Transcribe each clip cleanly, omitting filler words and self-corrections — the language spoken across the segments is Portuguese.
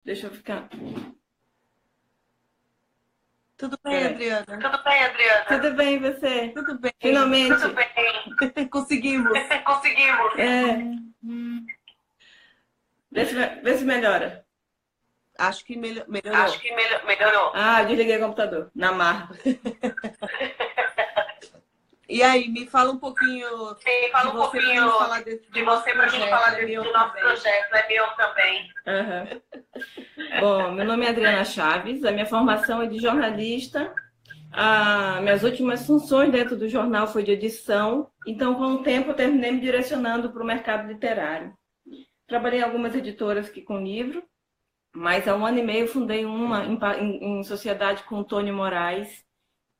Deixa eu ficar. Tudo bem, Peraí. Adriana? Tudo bem, Adriana? Tudo bem, e você? Tudo bem. Finalmente. Tudo bem. Conseguimos. Conseguimos. É. Vê se melhora. Acho que melhorou. Acho que melhorou. Ah, desliguei o computador. Na marra. E aí, me fala um pouquinho Sim, fala um pouquinho de você pra gente falar do nosso projeto. É meu também. Uhum. Bom, meu nome é Adriana Chaves, a minha formação é de jornalista. Minhas últimas funções dentro do jornal foi de edição, então com o tempo eu terminei me direcionando para o mercado literário. Trabalhei em algumas editoras aqui com livro, mas há 1 ano e meio fundei uma em sociedade com o Tony Moraes,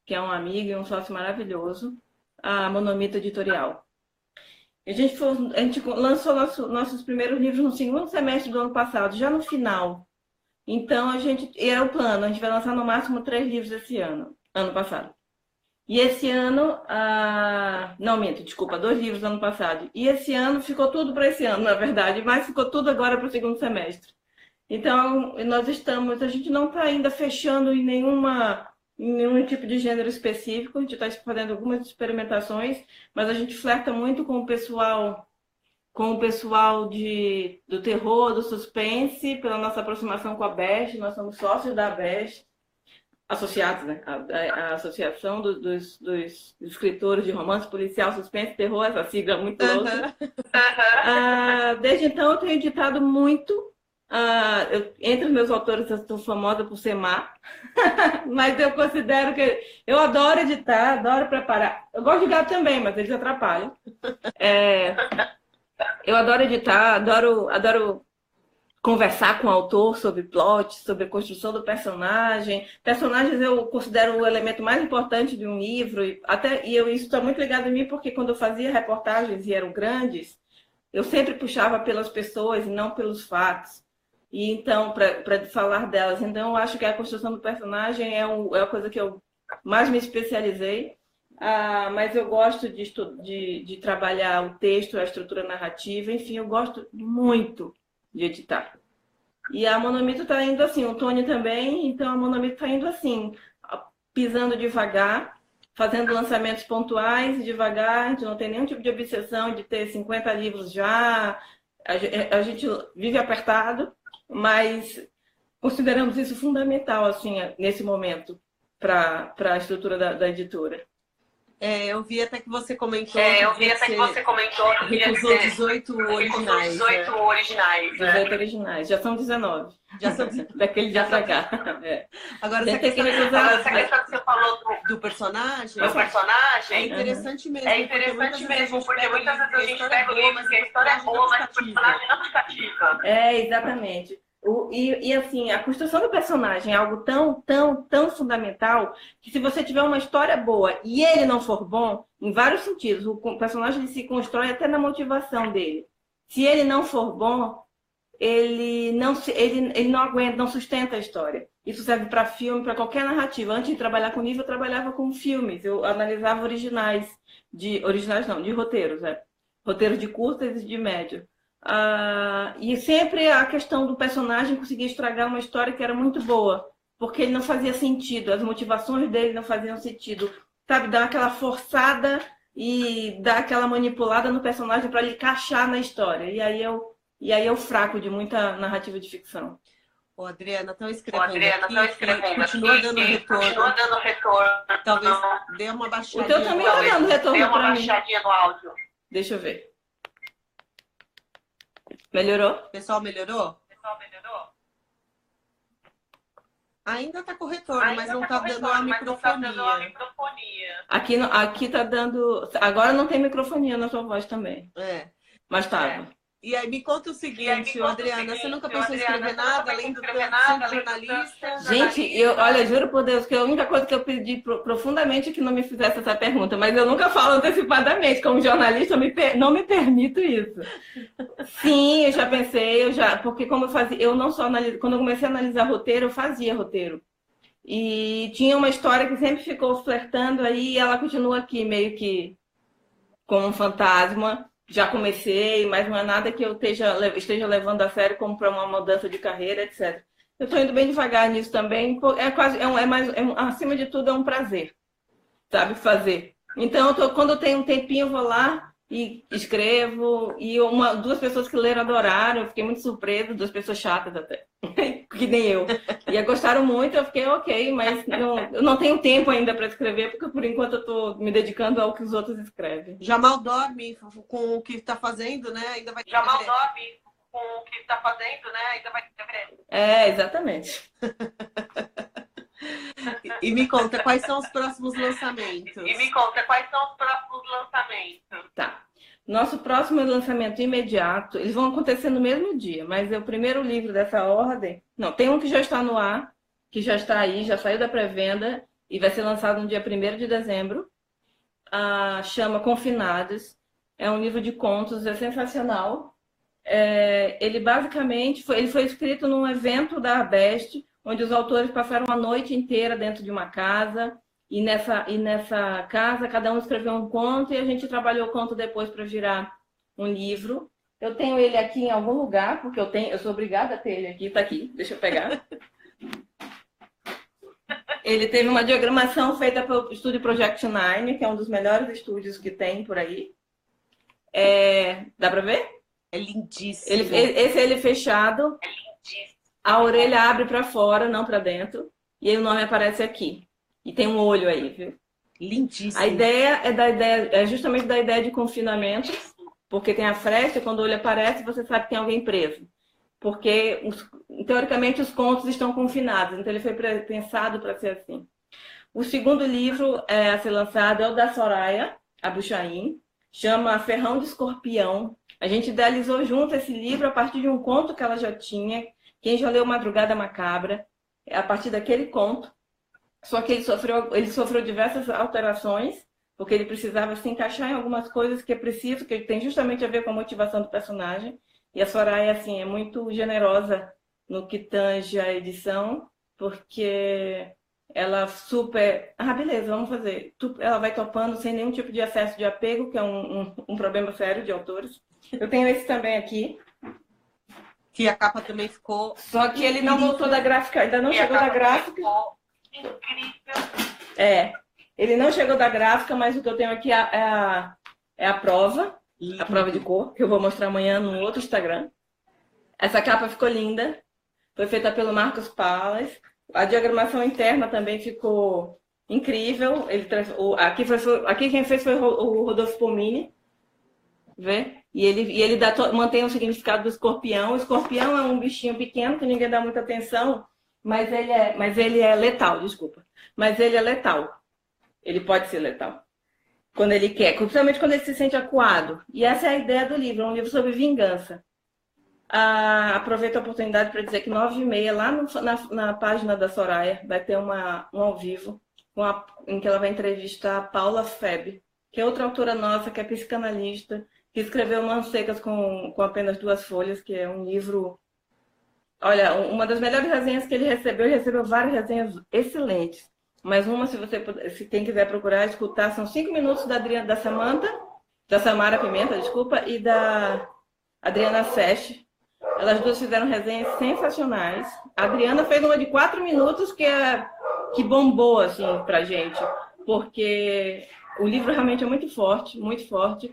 que é um amigo e um sócio maravilhoso, a Monomito Editorial. A gente lançou nossos primeiros livros no segundo semestre do ano passado, já no final. Então, era o plano, a gente vai lançar no máximo 3 livros esse ano passado. E esse ano, não, minto, desculpa, 2 livros ano passado. E esse ano ficou tudo para esse ano, na verdade, mas ficou tudo agora para o segundo semestre. Então, a gente não está ainda fechando em nenhum tipo de gênero específico, a gente está fazendo algumas experimentações, mas a gente flerta muito com o pessoal do terror, do suspense, pela nossa aproximação com a BEST, nós somos sócios da BEST, associados, né? A Associação dos Escritores de Romance Policial, Suspense e Terror, essa sigla muito louca. Desde então eu tenho editado muito. Entre os meus autores eu estou famosa por ser má, mas eu considero que eu adoro editar, adoro preparar. Eu gosto de gato também, mas eles atrapalham. Eu adoro editar, adoro conversar com o autor sobre plot, sobre a construção do personagem. Personagens eu considero o elemento mais importante de um livro, e isso está muito ligado a mim, porque quando eu fazia reportagens e eram grandes, eu sempre puxava pelas pessoas e não pelos fatos. E então, para falar delas, então eu acho que a construção do personagem é a coisa que eu mais me especializei. Mas eu gosto de trabalhar o texto, a estrutura narrativa, enfim, eu gosto muito de editar. E a Monomito está indo assim, o Tony também, então a Monomito está indo assim, pisando devagar, fazendo lançamentos pontuais, devagar, a gente não tem nenhum tipo de obsessão de ter 50 livros já, a gente vive apertado, mas consideramos isso fundamental, assim, nesse momento, para a estrutura da editora. Eu vi até que você comentou. Que recusou 18 originais. 18 originais. 18 originais. Já são 19. Já são daquele dia pra cá. Agora, essa questão que você falou do personagem. É interessante mesmo. Porque muitas vezes a gente pega o livro que a história é boa, mas o personagem não te cativa. Exatamente. E assim, a construção do personagem é algo tão fundamental que se você tiver uma história boa e ele não for bom, em vários sentidos, o personagem se constrói até na motivação dele. Se ele não for bom, ele não aguenta, não sustenta a história. Isso serve para filme, para qualquer narrativa. Antes de trabalhar com livro, eu trabalhava com filmes. Eu analisava de roteiros, roteiros de curtas e de médio. E sempre a questão do personagem conseguia estragar uma história que era muito boa, porque ele não fazia sentido, as motivações dele não faziam sentido, sabe? Dar aquela forçada e dar aquela manipulada no personagem para ele encaixar na história. E aí eu fraco de muita narrativa de ficção. Adriana, estão escrevendo aqui, continua dando retorno. Talvez dê uma baixadinha. O teu também está dando retorno para mim. No áudio. Deixa eu ver. Melhorou? Pessoal, melhorou? Ainda está com retorno, mas não está dando a microfonia. Aqui está dando... Agora não tem microfonia na sua voz também. Mas estava. E aí, me conta o seguinte, Adriana, você nunca pensou em escrever nada, além do ser jornalista? Gente, olha, juro por Deus que a única coisa que eu pedi profundamente é que não me fizesse essa pergunta, mas eu nunca falo antecipadamente, como jornalista, não me permito isso. Sim, eu já pensei, porque como eu fazia, eu não só analiso, quando eu comecei a analisar roteiro, eu fazia roteiro. E tinha uma história que sempre ficou flertando aí, e ela continua aqui, meio que como um fantasma. já comecei, mas não é nada que eu esteja levando a sério como para uma mudança de carreira, etc. Eu estou indo bem devagar nisso também. Acima de tudo, é um prazer, sabe, fazer. Então, quando eu tenho um tempinho, eu vou lá e escrevo. E duas pessoas que leram adoraram, eu fiquei muito surpresa, duas pessoas chatas até, que nem eu. E gostaram muito, eu fiquei ok, mas eu não tenho tempo ainda para escrever, porque por enquanto eu estou me dedicando ao que os outros escrevem. Já mal dorme com o que está fazendo, né? Ainda vai Já mal dorme com o que está fazendo, né? Ainda vai escrever. Exatamente. E me conta, quais são os próximos lançamentos? Tá. Nosso próximo lançamento imediato, eles vão acontecer no mesmo dia, mas é o primeiro livro dessa ordem. Não, tem um que já está no ar, que já está aí, já saiu da pré-venda e vai ser lançado no dia 1º de dezembro. Chama Confinados. É um livro de contos, é sensacional. Ele basicamente foi escrito num evento da Arbest, onde os autores passaram a noite inteira dentro de uma casa. E nessa casa, cada um escreveu um conto e a gente trabalhou o conto depois para virar um livro. Eu tenho ele aqui em algum lugar, porque eu sou obrigada a ter ele aqui. Está aqui, deixa eu pegar. Ele teve uma diagramação feita pelo Estúdio Project 9, que é um dos melhores estúdios que tem por aí. Dá para ver? É lindíssimo. Ele fechado. É lindíssimo. A orelha abre para fora, não para dentro. E aí o nome aparece aqui. E tem um olho aí, viu? Lindíssimo. A ideia é justamente da ideia de confinamento, porque tem a fresta e quando o olho aparece, você sabe que tem alguém preso. Porque, teoricamente, os contos estão confinados. Então, ele foi pensado para ser assim. O segundo livro a ser lançado é o da Soraya Abuchain, chama Ferrão de Escorpião. A gente idealizou junto esse livro a partir de um conto que ela já tinha. Quem já leu Madrugada Macabra, a partir daquele conto. Só que ele sofreu diversas alterações, porque ele precisava se encaixar em algumas coisas que é preciso, que tem justamente a ver com a motivação do personagem. E a Soraya, assim, é muito generosa no que tange a edição, porque ela super... beleza, vamos fazer. Ela vai topando sem nenhum tipo de excesso de apego, que é um problema sério de autores. Eu tenho esse também aqui. Que a capa também ficou... Só que ele não voltou da gráfica, ainda não chegou da gráfica. Incrível. Ele não chegou da gráfica, mas o que eu tenho aqui é a prova. A prova de cor, que eu vou mostrar amanhã no outro Instagram. Essa capa ficou linda. Foi feita pelo Marcos Palas. A diagramação interna também ficou incrível. Aqui quem fez foi o Rodolfo Pomini. Vê? E ele mantém o significado do escorpião. O escorpião é um bichinho pequeno que ninguém dá muita atenção, mas ele é letal, desculpa. Mas ele é letal. Ele pode ser letal. Quando ele quer, principalmente quando ele se sente acuado. E essa é a ideia do livro, é um livro sobre vingança. Aproveito a oportunidade para dizer que 9h30, lá na página da Soraya, vai ter um ao vivo, em que ela vai entrevistar a Paula Feb, que é outra autora nossa, que é psicanalista, que escreveu Mãos Secas com apenas 2 folhas, que é um livro... Olha, uma das melhores resenhas que ele recebeu várias resenhas excelentes. Mas se quem quiser procurar, escutar, são 5 minutos da Samara Pimenta, desculpa, e da Adriana Seste. Elas duas fizeram resenhas sensacionais. A Adriana fez uma de 4 minutos que bombou, assim, pra gente. Porque o livro realmente é muito forte, muito forte.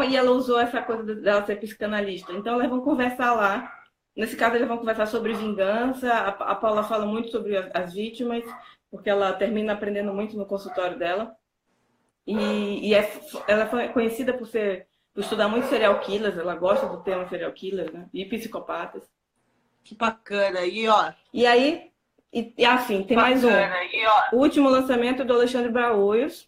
E ela usou essa coisa dela ser psicanalista. Então, elas vão conversar lá. Nesse caso, eles vão conversar sobre vingança. A Paula fala muito sobre as vítimas, porque ela termina aprendendo muito no consultório dela. Ela foi conhecida por estudar muito serial killers, ela gosta do tema serial killers, né? E psicopatas. Que bacana. E aí, assim, tem mais um. O último lançamento do Alexandre Braulhos,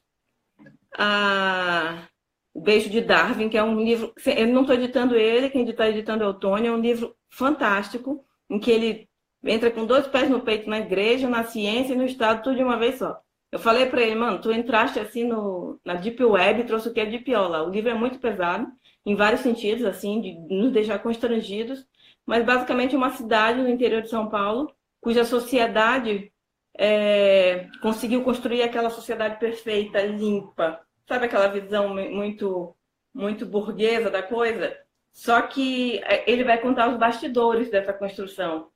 O Beijo de Darwin, que é um livro... Eu não estou editando ele, quem está editando é o Tony. É um livro fantástico, em que ele entra com 2 pés no peito na igreja, na ciência e no Estado, tudo de uma vez só. Eu falei para ele, mano, tu entraste assim na Deep Web e trouxe o que é de pior lá. O livro é muito pesado, em vários sentidos, assim, de nos deixar constrangidos, mas basicamente é uma cidade no interior de São Paulo, cuja sociedade conseguiu construir aquela sociedade perfeita, limpa. Sabe aquela visão muito muito burguesa da coisa, só que ele vai contar os bastidores dessa construção,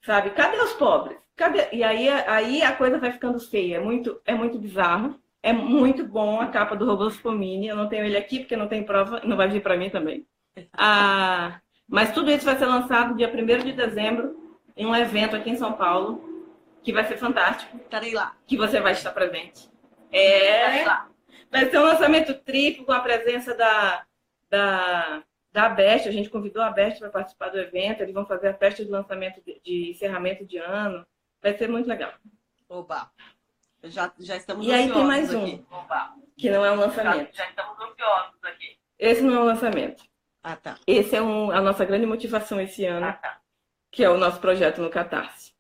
sabe? Cadê os pobres? Cadê? E aí a coisa vai ficando feia, é muito bizarro, é muito bom a capa do Rodolfo Pomini, eu não tenho ele aqui porque não tem prova, não vai vir para mim também. Mas tudo isso vai ser lançado dia 1º de dezembro, em um evento aqui em São Paulo, que vai ser fantástico. Estarei lá. Que você vai estar presente. Vai ser um lançamento triplo com a presença da Best. A gente convidou a Best para participar do evento. Eles vão fazer a festa de lançamento de encerramento de ano. Vai ser muito legal. Oba! Já estamos e aí tem mais um, aqui. Oba. Que não é um lançamento. Já estamos ansiosos aqui. Esse não é um lançamento. Tá. Esse é a nossa grande motivação esse ano, que é o nosso projeto no Catarse.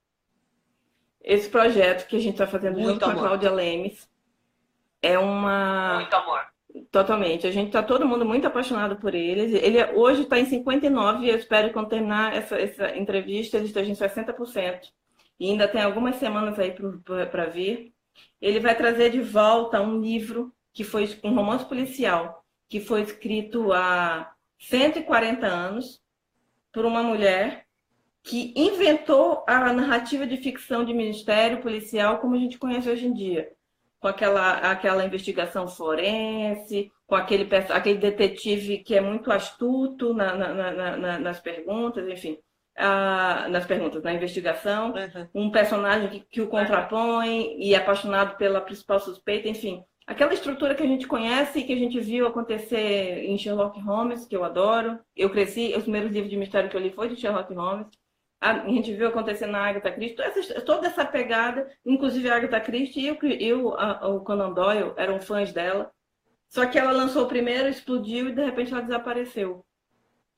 Esse projeto que a gente está fazendo junto com a Cláudia Lemes é muito amor. Totalmente. A gente está todo mundo muito apaixonado por ele. Ele hoje está em 59% e eu espero que quando terminar essa entrevista ele esteja em 60%. E ainda tem algumas semanas aí para vir. Ele vai trazer de volta um livro que foi um romance policial que foi escrito há 140 anos por uma mulher que inventou a narrativa de ficção de mistério policial como a gente conhece hoje em dia. Com aquela investigação forense, com aquele detetive que é muito astuto nas perguntas, enfim, na investigação, um personagem que o contrapõe e é apaixonado pela principal suspeita, enfim. Aquela estrutura que a gente conhece e que a gente viu acontecer em Sherlock Holmes, que eu adoro. Eu cresci, os primeiros livros de mistério que eu li foi de Sherlock Holmes. A gente viu acontecer na Agatha Christie, toda essa pegada, inclusive a Agatha Christie e o Conan Doyle eram fãs dela. Só que ela lançou o primeiro, explodiu e de repente ela desapareceu.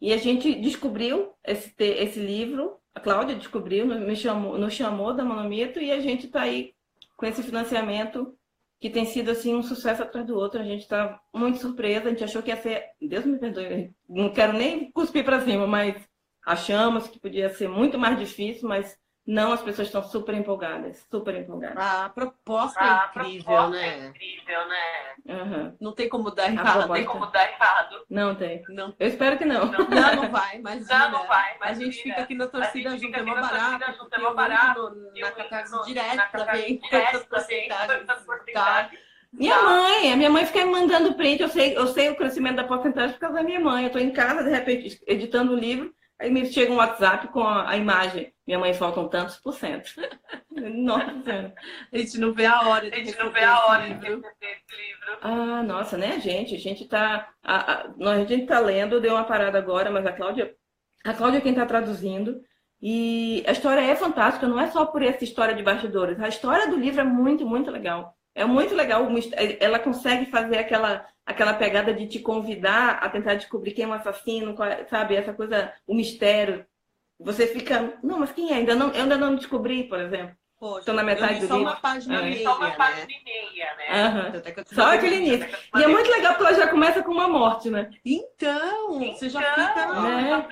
E a gente descobriu esse livro, a Cláudia descobriu, nos chamou da Monomito e a gente está aí com esse financiamento que tem sido assim um sucesso atrás do outro. A gente está muito surpresa, a gente achou que ia ser, Deus me perdoe, não quero nem cuspir para cima, mas achamos que podia ser muito mais difícil, mas não, as pessoas estão super empolgadas, super empolgadas. A proposta é incrível, né? Uhum. Não tem como dar errado. Não tem. Não. Eu espero que não. Não vai, mas a gente fica aqui na torcida junto, é uma barata, porque eu entro na Catarse direto para ver quantas porcentagens. A minha mãe fica me mandando print, eu sei o crescimento da porcentagem por causa da minha mãe. Eu estou em casa, de repente, editando o livro, aí me chega um WhatsApp com a imagem. Minha mãe, faltam tantos %. Nossa Senhora. A gente não vê a hora de receber esse livro. Nossa, né, gente? A gente tá lendo, deu uma parada agora, mas a Cláudia é quem está traduzindo. E a história é fantástica, não é só por essa história de bastidores. A história do livro é muito, muito legal. É muito legal. Ela consegue fazer aquela pegada de te convidar a tentar descobrir quem é o assassino, sabe? Essa coisa, o mistério. Você fica, não, mas quem é? Eu ainda não descobri, por exemplo. Estou na metade do livro. Só uma página e meia, né? Uhum. Só aquele início. E é muito legal porque ela já começa com uma morte, né? Então, você já fica... Né?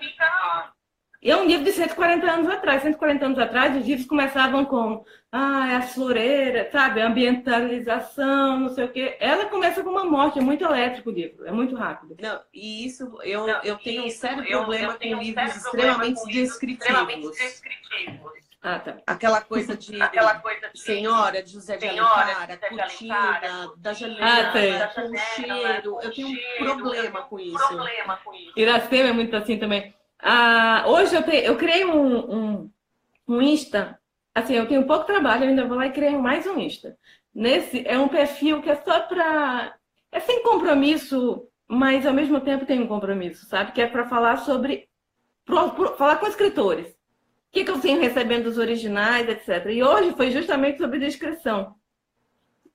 E é um livro de 140 anos atrás. 140 anos atrás, os livros começavam com a floreira, sabe? Ambientalização, não sei o quê. Ela começa com uma morte, é muito elétrico o livro, é muito rápido. Não, e isso, eu tenho um sério problema com livros extremamente descritivos. Tá. Aquela coisa de Senhora, de José de Alencar, a cortina, da janela, com o cheiro. Eu tenho um problema com isso. Iracema é muito assim também. Hoje eu criei um Insta. Assim, eu tenho pouco trabalho, eu ainda vou lá e criei mais um Insta. Nesse é um perfil que é só para... É sem compromisso, mas ao mesmo tempo tem um compromisso, sabe? Que é para falar sobre... falar com escritores. O que eu venho recebendo dos originais, etc. E hoje foi justamente sobre descrição.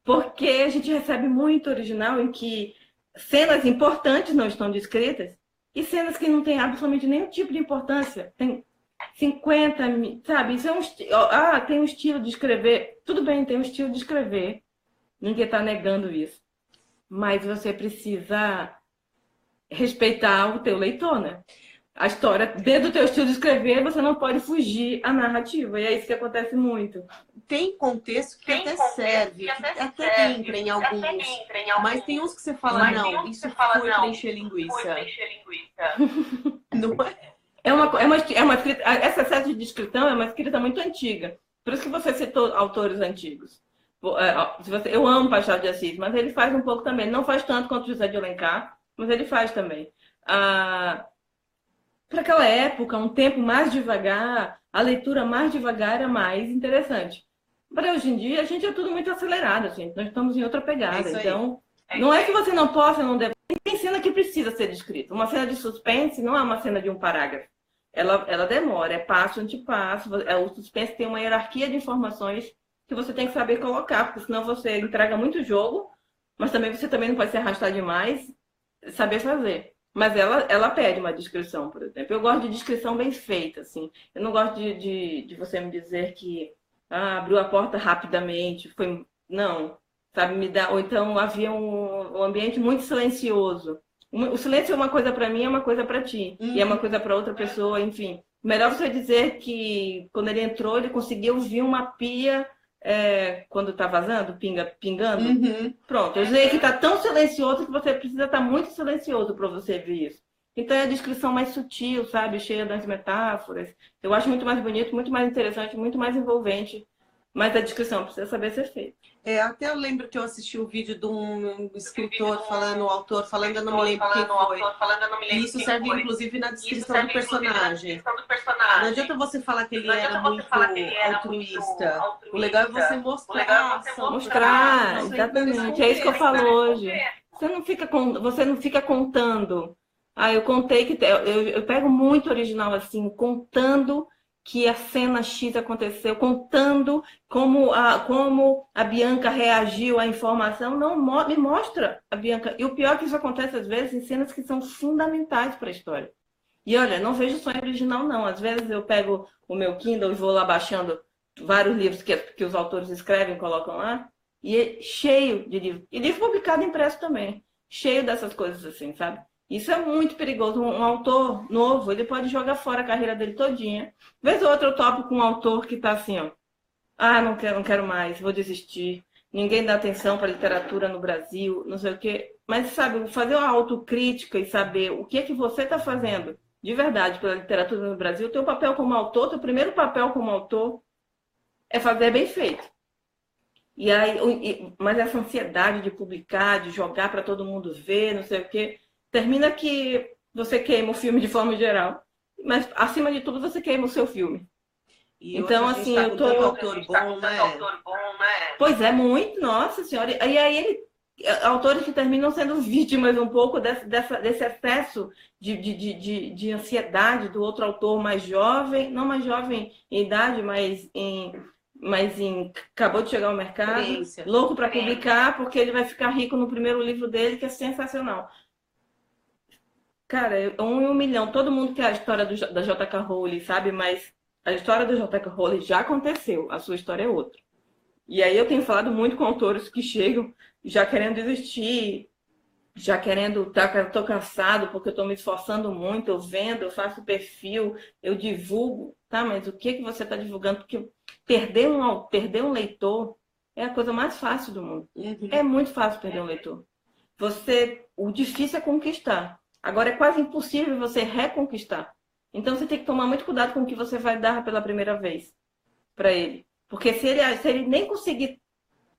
Porque a gente recebe muito original em que cenas importantes não estão descritas e cenas que não têm absolutamente nenhum tipo de importância. Tem 50, sabe? Isso é tem um estilo de escrever. Tudo bem, tem um estilo de escrever. Ninguém está negando isso. Mas você precisa respeitar o teu leitor, né? A história, dentro do teu estilo de escrever, você não pode fugir à narrativa. E é isso que acontece muito. Tem contexto que até serve, que até entra em alguns. Mas tem uns que você fala, não, isso foi preencher linguiça. Não é? Essa série de escrição é uma escrita muito antiga. Por isso que você citou autores antigos. Eu amo Machado de Assis, mas ele faz um pouco também. Não faz tanto quanto José de Alencar, mas ele faz também. Para aquela época, um tempo mais devagar, a leitura mais devagar era mais interessante. Para hoje em dia, a gente é tudo muito acelerado, gente. Nós estamos em outra pegada. Então, não é que você não possa, não deve. Tem cena que precisa ser descrita. Uma cena de suspense não é uma cena de um parágrafo. Ela demora, é passo ante passo. O suspense tem uma hierarquia de informações que você tem que saber colocar, porque senão você entrega muito jogo, mas você também não pode se arrastar demais, saber fazer. Mas ela pede uma descrição, por exemplo. Eu gosto de descrição bem feita, assim. Eu não gosto de você me dizer que abriu a porta rapidamente, foi... Não, sabe, ou então havia um ambiente muito silencioso. O silêncio é uma coisa para mim, é uma coisa para ti. E é uma coisa para outra pessoa, enfim. Melhor você dizer que quando ele entrou, ele conseguiu ouvir uma pia quando tá vazando, pingando. Pronto, eu sei que tá tão silencioso que você precisa estar muito silencioso para você ver isso. Então é a descrição mais sutil, sabe? Cheia das metáforas. Eu acho muito mais bonito, muito mais interessante, muito mais envolvente. Mas a descrição precisa saber ser feita. Até eu lembro que eu assisti o vídeo de um escritor falando, um autor falando, eu não me lembro quem foi. E isso serve inclusive na descrição do personagem. Não adianta você falar que ele era muito altruísta. O legal é você mostrar. Mostrar, exatamente. É isso que eu falo hoje. Você não fica contando. Eu contei que... Eu pego muito original assim, contando que a cena X aconteceu, contando como a Bianca reagiu à informação. Não me mostra a Bianca. E o pior é que isso acontece às vezes em cenas que são fundamentais para a história. E olha, não vejo sonho original, não. Às vezes eu pego o meu Kindle e vou lá baixando vários livros que os autores escrevem, colocam lá, e é cheio de livros. E livro publicado impresso também. Cheio dessas coisas assim, sabe? Isso é muito perigoso. Um autor novo, ele pode jogar fora a carreira dele todinha. Vez ou outra eu topo com um autor que está assim, ó. Não quero mais, vou desistir. Ninguém dá atenção para a literatura no Brasil, não sei o quê. Mas, sabe, fazer uma autocrítica e saber o que é que você está fazendo de verdade pela literatura no Brasil. Teu papel como autor, teu primeiro papel como autor é fazer bem feito. Mas essa ansiedade de publicar, de jogar para todo mundo ver, não sei o quê... Termina que você queima o filme de forma geral, mas acima de tudo você queima o seu filme. E então, assim, eu tô autor bom, né? Pois é, muito, nossa senhora. E aí autores que terminam sendo vítimas um pouco desse excesso de ansiedade do outro autor mais jovem, não mais jovem em idade, mas acabou de chegar ao mercado, louco para publicar, porque ele vai ficar rico no primeiro livro dele, que é sensacional. Cara, 1 em 1 milhão. Todo mundo quer a história da J.K. Rowling, sabe? Mas a história da J.K. Rowling já aconteceu. A sua história é outra. E aí eu tenho falado muito com autores que chegam já querendo desistir, já querendo... Tô cansado porque eu tô me esforçando muito, eu vendo, eu faço perfil, eu divulgo. Tá, mas o que você está divulgando? Porque perder um leitor é a coisa mais fácil do mundo. É muito fácil perder um leitor. O difícil é conquistar. Agora é quase impossível você reconquistar. Então você tem que tomar muito cuidado com o que você vai dar pela primeira vez para ele. Porque se ele nem conseguir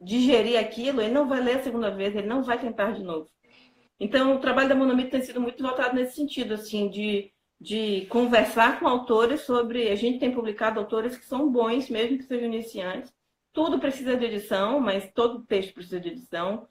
digerir aquilo, ele não vai ler a segunda vez, ele não vai tentar de novo. Então o trabalho da Monomito tem sido muito voltado nesse sentido, assim, de conversar com autores sobre... A gente tem publicado autores que são bons, mesmo que sejam iniciantes. Tudo precisa de edição, mas todo texto precisa de edição.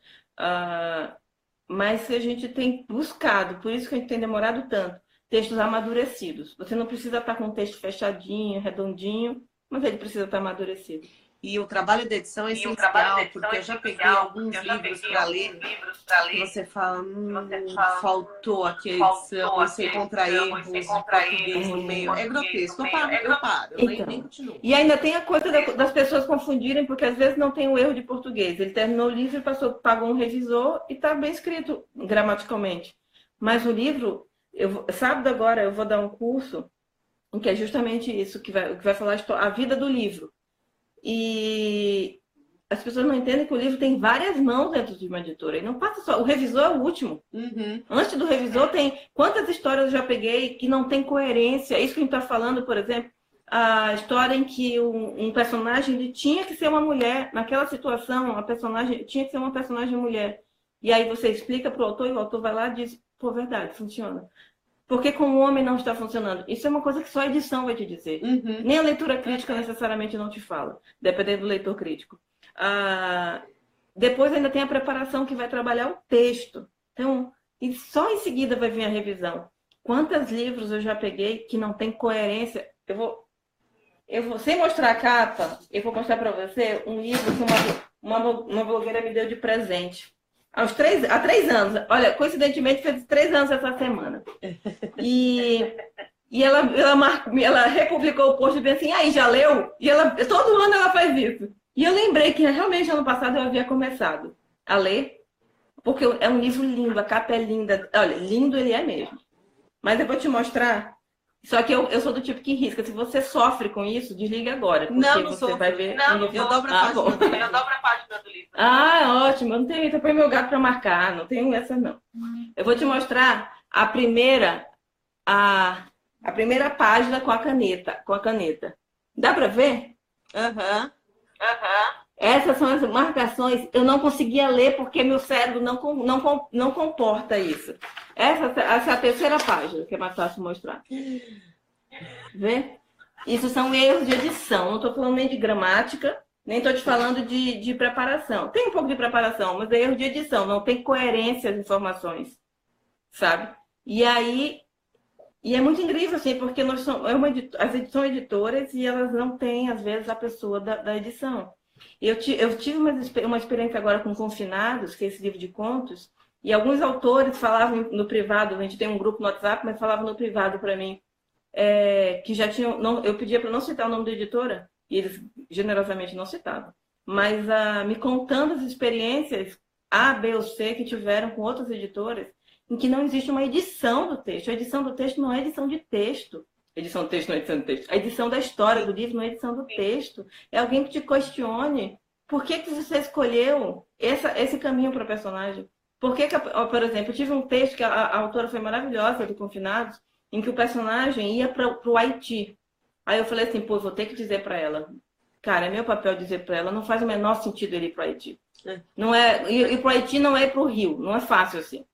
Mas a gente tem buscado, por isso que a gente tem demorado tanto, textos amadurecidos. Você não precisa estar com um texto fechadinho, redondinho, mas ele precisa estar amadurecido. E o trabalho de edição é essencial, porque eu já peguei alguns livros para ler, e você fala, faltou aqui a edição, você encontra erros em português no meio. É grotesco, eu paro, eu nem continuo. E ainda tem a coisa das pessoas confundirem, porque às vezes não tem um erro de português. Ele terminou o livro, pagou um revisor e está bem escrito gramaticalmente. Mas o livro Sábado agora eu vou dar um curso em que é justamente isso, que vai falar a vida do livro. E as pessoas não entendem que o livro tem várias mãos dentro de uma editora. E não passa só. O revisor é o último. Antes do revisor tem... Quantas histórias eu já peguei que não tem coerência? Isso que a gente está falando, por exemplo, a história em que um personagem ele tinha que ser uma mulher. Naquela situação, a personagem tinha que ser uma personagem mulher. E aí você explica para o autor e o autor vai lá e diz, pô, verdade, funciona. Porque com o homem não está funcionando. Isso é uma coisa que só a edição vai te dizer. Nem a leitura crítica necessariamente não te fala, dependendo do leitor crítico. Depois ainda tem a preparação que vai trabalhar o texto. Então, e só em seguida vai vir a revisão. Quantos livros eu já peguei que não tem coerência? Eu vou sem mostrar a capa, eu vou mostrar para você um livro que uma blogueira me deu de presente. Há 3 anos. Olha, coincidentemente fez 3 anos essa semana. E ela republicou o post e disse assim, aí, já leu? E todo ano ela faz isso. E eu lembrei que realmente ano passado eu havia começado a ler, porque é um livro lindo, a capa é linda. Olha, lindo ele é mesmo. Mas eu vou te mostrar. Só que eu sou do tipo que risca. Se você sofre com isso, desliga agora. Porque não você vai ver. Eu dobro a página do livro. Ótimo. Eu não tenho isso. Eu ponho meu gato para marcar. Não tenho essa, não. Eu vou te mostrar a primeira página com a caneta. Dá para ver? Essas são as marcações. Eu não conseguia ler porque meu cérebro não comporta isso. Essa é a terceira página, que é mais fácil mostrar. Vê? Isso são erros de edição. Não estou falando nem de gramática, nem estou te falando de preparação. Tem um pouco de preparação, mas é erro de edição. Não tem coerência as informações. Sabe? E é muito incrível, assim, porque as edições são editoras e elas não têm, às vezes, a pessoa da edição. Eu tive uma experiência agora com Confinados, que é esse livro de contos, e alguns autores falavam no privado, a gente tem um grupo no WhatsApp, mas falavam no privado para mim, que já tinham... eu pedia para não citar o nome da editora, e eles generosamente não citavam. Mas me contando as experiências A, B ou C que tiveram com outras editoras, em que não existe uma edição do texto. A edição do texto não é edição de texto. Edição do texto não é edição do texto. A edição da história do livro não é edição do texto. É alguém que te questione por que você escolheu esse caminho para o personagem. Por exemplo, eu tive um texto que a autora foi maravilhosa, do Confinados, em que o personagem ia para o Haiti. Aí eu falei assim, pô, vou ter que dizer para ela. Cara, é meu papel dizer para ela, não faz o menor sentido ele ir para o Haiti. Não é, e para o Haiti não é ir para o Rio, não é fácil assim.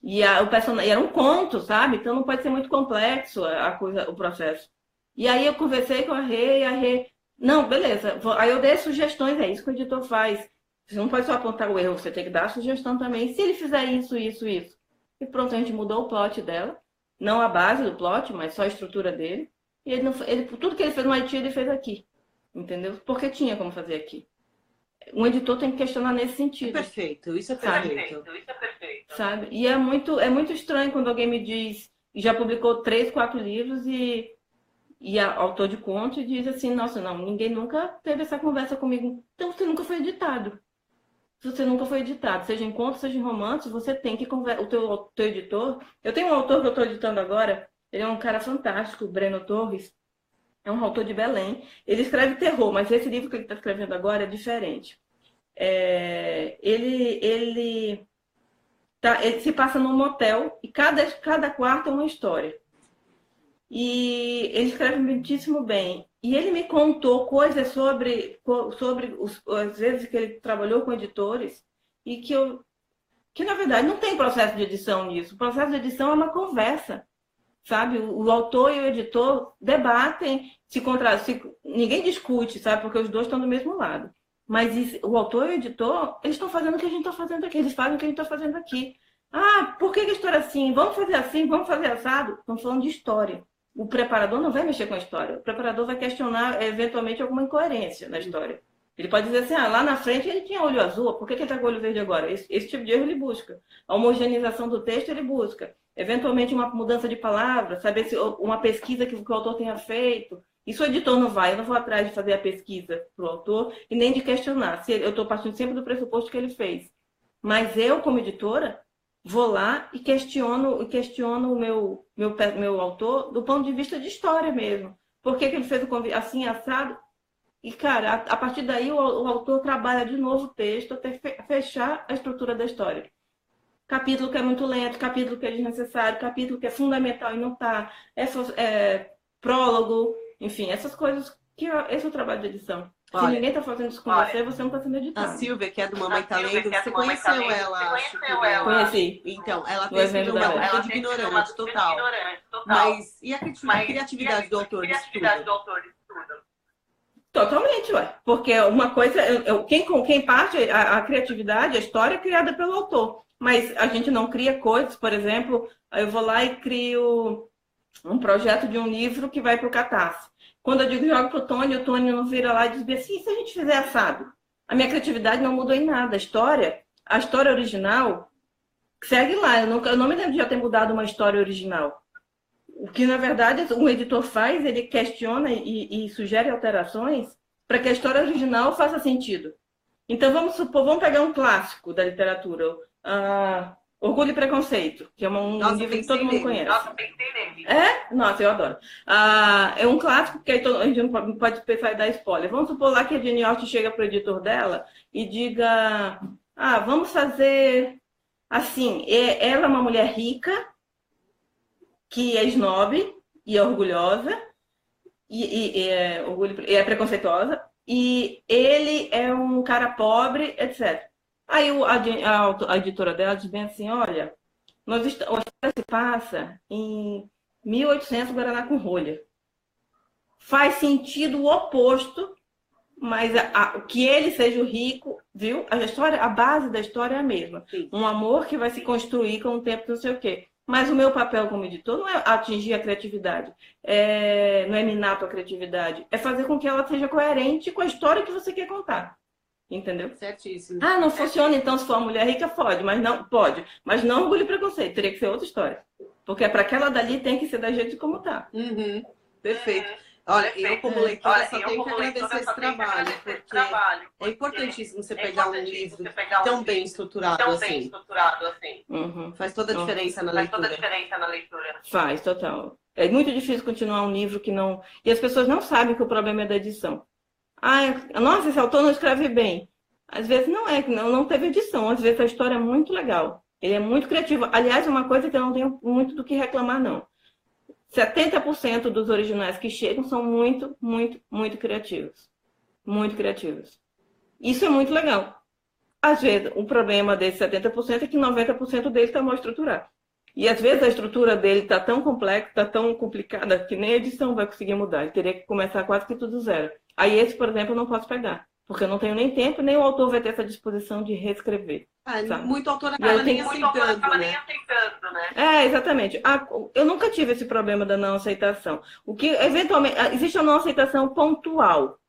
E o personagem era um conto, sabe? Então não pode ser muito complexo o processo. E aí eu conversei com a Rê, não, beleza. Aí eu dei sugestões, é isso que o editor faz. Você não pode só apontar o erro, você tem que dar a sugestão também. Se ele fizer isso. E pronto, a gente mudou o plot dela. Não a base do plot, mas só a estrutura dele. E tudo que ele fez no Haiti, ele fez aqui. Entendeu? Porque tinha como fazer aqui. Um editor tem que questionar nesse sentido. Perfeito, isso é perfeito. Sabe? E é muito estranho quando alguém me diz, já publicou 3, 4 livros e autor de conto e diz assim, nossa, não, ninguém nunca teve essa conversa comigo. Então você nunca foi editado. Se você nunca foi editado, seja em conto, seja em romance, você tem que conversar. O teu editor... Eu tenho um autor que eu estou editando agora, ele é um cara fantástico, o Breno Torres, é um autor de Belém. Ele escreve terror, mas esse livro que ele está escrevendo agora é diferente. Ele se passa num motel e cada quarto é uma história. E ele escreve muitíssimo bem. E ele me contou coisas sobre as vezes que ele trabalhou com editores e que na verdade não tem processo de edição nisso. O processo de edição é uma conversa, sabe? O autor e o editor debatem, ninguém discute, sabe? Porque os dois estão do mesmo lado. Mas o autor e o editor, eles estão fazendo o que a gente está fazendo aqui. Eles fazem o que a gente está fazendo aqui. Por que a história é assim? Vamos fazer assim? Vamos fazer assado? Estamos falando de história. O preparador não vai mexer com a história. O preparador vai questionar, eventualmente, alguma incoerência na história. Ele pode dizer assim, lá na frente ele tinha olho azul, por que ele está com olho verde agora? Esse tipo de erro ele busca. A homogeneização do texto ele busca. Eventualmente, uma mudança de palavra, saber se uma pesquisa que o autor tenha feito. Isso o editor não vai. Eu não vou atrás de fazer a pesquisa para o autor e nem de questionar. Eu estou partindo sempre do pressuposto que ele fez. Mas eu, como editora, vou lá e questiono meu autor do ponto de vista de história mesmo. Por que ele fez o convite assim, assado? E, cara, a partir daí o autor trabalha de novo o texto até fechar a estrutura da história. Capítulo que é muito lento, capítulo que é desnecessário, capítulo que é fundamental e não está, prólogo, enfim, essas coisas que esse é o trabalho de edição. Se ninguém está fazendo isso com você não está sendo editado. A Silvia, que é do Mamãe Talento, você conheceu ela? Conheci. Então, ela fez uma coisa de ignorante total. Mas e a criatividade do autor disso tudo? Totalmente, ué. Porque uma coisa, quem parte a criatividade, a história é criada pelo autor. Mas a gente não cria coisas, por exemplo, eu vou lá e crio um projeto de um livro que vai para o Catarse. Quando eu digo jogo para o Tony não vira lá e diz assim, se a gente fizer assado? A minha criatividade não mudou em nada. A história original segue lá. Eu não me lembro de já ter mudado uma história original. O que, na verdade, um editor faz, ele questiona e sugere alterações para que a história original faça sentido. Então, vamos pegar um clássico da literatura, Orgulho e Preconceito, que é um livro que todo mundo conhece. Nossa, pensei nele. Nossa, eu adoro. É um clássico que a gente não pode pensar e dar spoiler. Vamos supor lá que a Jane Austen chega para o editor dela e diga, vamos fazer assim, ela é uma mulher rica, que é snob e é orgulhosa, e é preconceituosa, e ele é um cara pobre, etc. Aí a editora dela diz bem assim, olha, a história se passa em 1800 Guaraná com rolha. Faz sentido o oposto, mas que ele seja o rico, viu? A base da história é a mesma. Sim. Um amor que vai se construir com o tempo, não sei o quê. Mas o meu papel como editor não é atingir a criatividade, não é minar a tua criatividade, é fazer com que ela seja coerente com a história que você quer contar. Entendeu? Certíssimo. Não funciona então se for uma mulher rica, pode, mas não Orgulho e Preconceito, teria que ser outra história. Porque para aquela dali tem que ser da jeito como tá. Uhum. Perfeito. Olha, eu como leitora só tenho que agradecer esse trabalho, porque é importantíssimo você pegar um livro tão bem estruturado assim. Uhum. Faz toda a diferença na leitura. Faz, total. É muito difícil continuar um livro que não... E as pessoas não sabem que o problema é da edição. Nossa, esse autor não escreve bem. Às vezes não teve edição. Às vezes a história é muito legal. Ele é muito criativo. Aliás, uma coisa que eu não tenho muito do que reclamar, não. 70% dos originais que chegam são muito, muito, muito criativos. Muito criativos. Isso é muito legal. Às vezes, o problema desses 70% é que 90% deles está mal estruturado. E às vezes a estrutura dele está tão complexa, está tão complicada, que nem a edição vai conseguir mudar. Ele teria que começar quase que tudo zero. Aí esse, por exemplo, eu não posso pegar. Porque eu não tenho nem tempo, nem o autor vai ter essa disposição de reescrever. Muito autor acaba nem aceitando, né? Exatamente. Eu nunca tive esse problema da não aceitação. O que, eventualmente, existe a não aceitação pontual.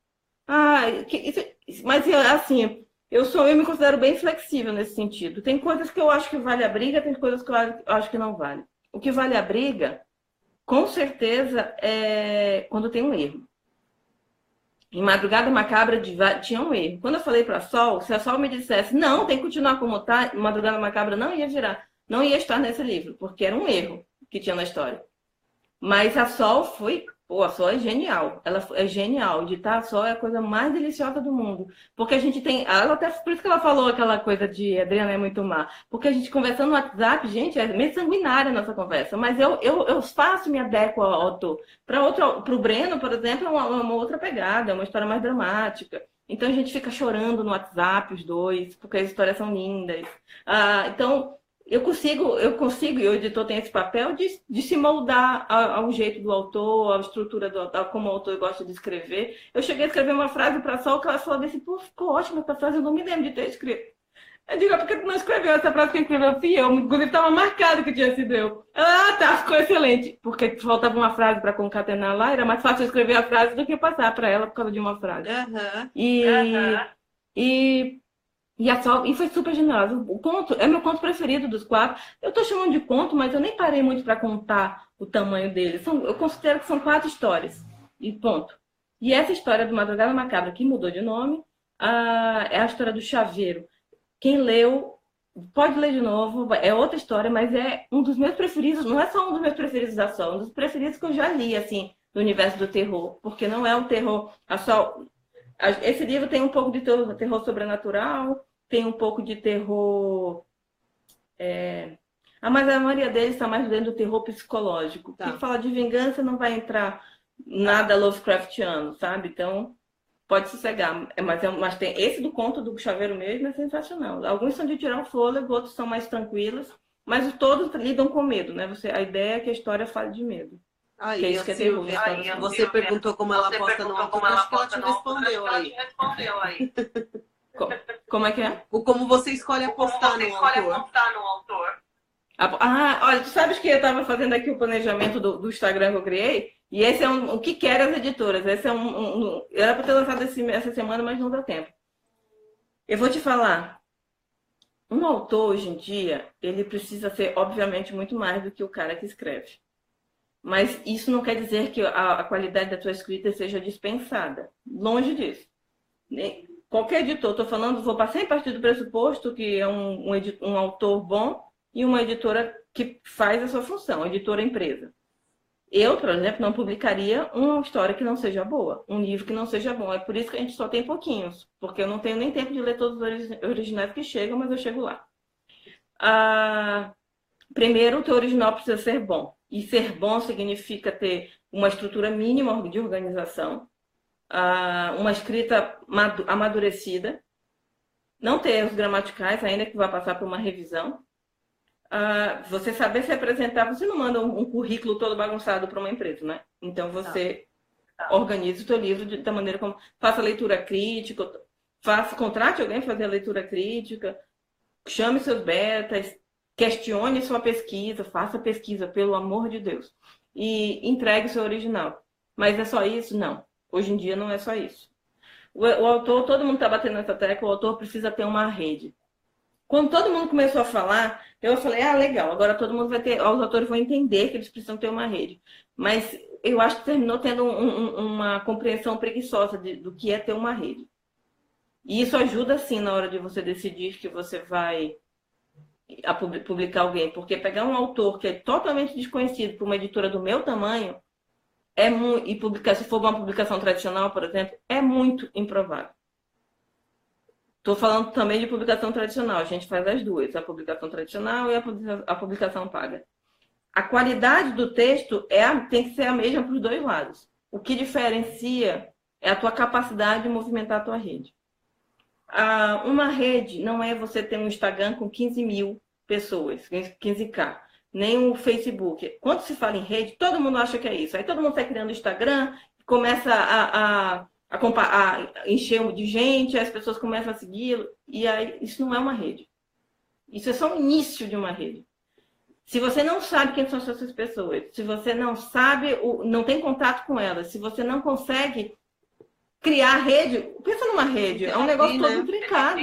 Mas, assim, eu me considero bem flexível nesse sentido. Tem coisas que eu acho que vale a briga, tem coisas que eu acho que não vale. O que vale a briga, com certeza, é quando tem um erro. Em Madrugada Macabra tinha um erro. Quando eu falei para a Sol, se a Sol me dissesse, não, tem que continuar como está, Madrugada Macabra não ia estar nesse livro, porque era um erro que tinha na história. Mas a Sol a Sol é genial. Ela é genial. Editar a Sol é a coisa mais deliciosa do mundo. Porque a gente tem... por isso que ela falou aquela coisa de Adriana é muito má. Porque a gente conversando no WhatsApp, gente, é meio sanguinária a nossa conversa. Mas eu faço, me adequo ao autor. Para o Breno, por exemplo, é uma outra pegada. É uma história mais dramática. Então a gente fica chorando no WhatsApp, os dois, porque as histórias são lindas. Então... Eu consigo, e o editor tem esse papel de se moldar ao jeito do autor, à estrutura do autor, como o autor gosta de escrever. Eu cheguei a escrever uma frase para a Sol que ela falou assim, pô, ficou ótima essa frase, eu não me lembro de ter escrito. Eu digo, por que tu não escreveu essa frase que escreveu? Fui eu, inclusive estava marcado que tinha sido eu. Tá, ficou excelente. Porque faltava uma frase para concatenar lá, era mais fácil escrever a frase do que passar para ela por causa de uma frase. E foi super generoso. O conto é meu conto preferido dos 4. Eu estou chamando de conto, mas eu nem parei muito para contar o tamanho dele. Eu considero que são 4 histórias. E ponto. E essa história do Madrugada Macabra, que mudou de nome, é a história do chaveiro. Quem leu Pode ler de novo, é outra história, mas é um dos meus preferidos, não é só um dos meus preferidos da ação, é um dos preferidos que eu já li, assim, do universo do terror, porque não é um terror, esse livro tem um pouco de terror sobrenatural, tem um pouco de terror, mas a maioria deles está mais dentro do terror psicológico. Tá. Se fala de vingança, não vai entrar nada Lovecraftiano, sabe? Então, pode sossegar. Mas tem esse do conto do chaveiro mesmo, é sensacional. Alguns são de tirar o fôlego, outros são mais tranquilos, mas todos lidam com medo, né? A ideia é que a história fale de medo. Aí, que é isso que é terror. Você perguntou como ela aposta no autor, acho que ela te respondeu aí. Como é que é? Como você escolhe apostar no autor. Olha, tu sabes que eu estava fazendo aqui o planejamento do Instagram que eu criei? E esse é o que querem as editoras. Esse é era para ter lançado essa semana, mas não deu tempo. Eu vou te falar. Um autor, hoje em dia, ele precisa ser, obviamente, muito mais do que o cara que escreve. Mas isso não quer dizer que a qualidade da tua escrita seja dispensada. Longe disso. Qualquer editor, estou falando, vou passar em partir do pressuposto que é um autor bom e uma editora que faz a sua função, editora empresa. Eu, por exemplo, não publicaria uma história que não seja boa, um livro que não seja bom. É por isso que a gente só tem pouquinhos, porque eu não tenho nem tempo de ler todos os originais que chegam, mas eu chego lá. Primeiro, o teu original precisa ser bom. E ser bom significa ter uma estrutura mínima de organização, uma escrita amadurecida, não ter erros gramaticais, ainda que vá passar por uma revisão. Você saber se apresentar, você não manda um currículo todo bagunçado para uma empresa, né? Então você organiza o teu livro da maneira como faça leitura crítica, contrate alguém para fazer a leitura crítica, chame seus betas, questione sua pesquisa, faça pesquisa, pelo amor de Deus, e entregue o seu original. Mas é só isso? Não. Hoje em dia não é só isso. O autor, todo mundo está batendo nessa tecla, o autor precisa ter uma rede. Quando todo mundo começou a falar, eu falei, legal, agora todo mundo vai ter, os autores vão entender que eles precisam ter uma rede. Mas eu acho que terminou tendo uma compreensão preguiçosa do que é ter uma rede. E isso ajuda, sim, na hora de você decidir que você vai publicar alguém. Porque pegar um autor que é totalmente desconhecido por uma editora do meu tamanho, e publicar, se for uma publicação tradicional, por exemplo, é muito improvável. Estou falando também de publicação tradicional. A gente faz as duas, a publicação tradicional e a publicação paga. A qualidade do texto tem que ser a mesma para os dois lados. O que diferencia é a tua capacidade de movimentar a tua rede. Uma rede não é você ter um Instagram com 15 mil pessoas, 15K, nem o Facebook. Quando se fala em rede, todo mundo acha que é isso. Aí todo mundo está criando Instagram, começa a encher de gente, as pessoas começam a segui-lo, e aí isso não é uma rede. Isso é só o início de uma rede. Se você não sabe quem são essas pessoas, se você não sabe, não tem contato com elas, se você não consegue criar rede, pensa numa rede, é um negócio todo intricado.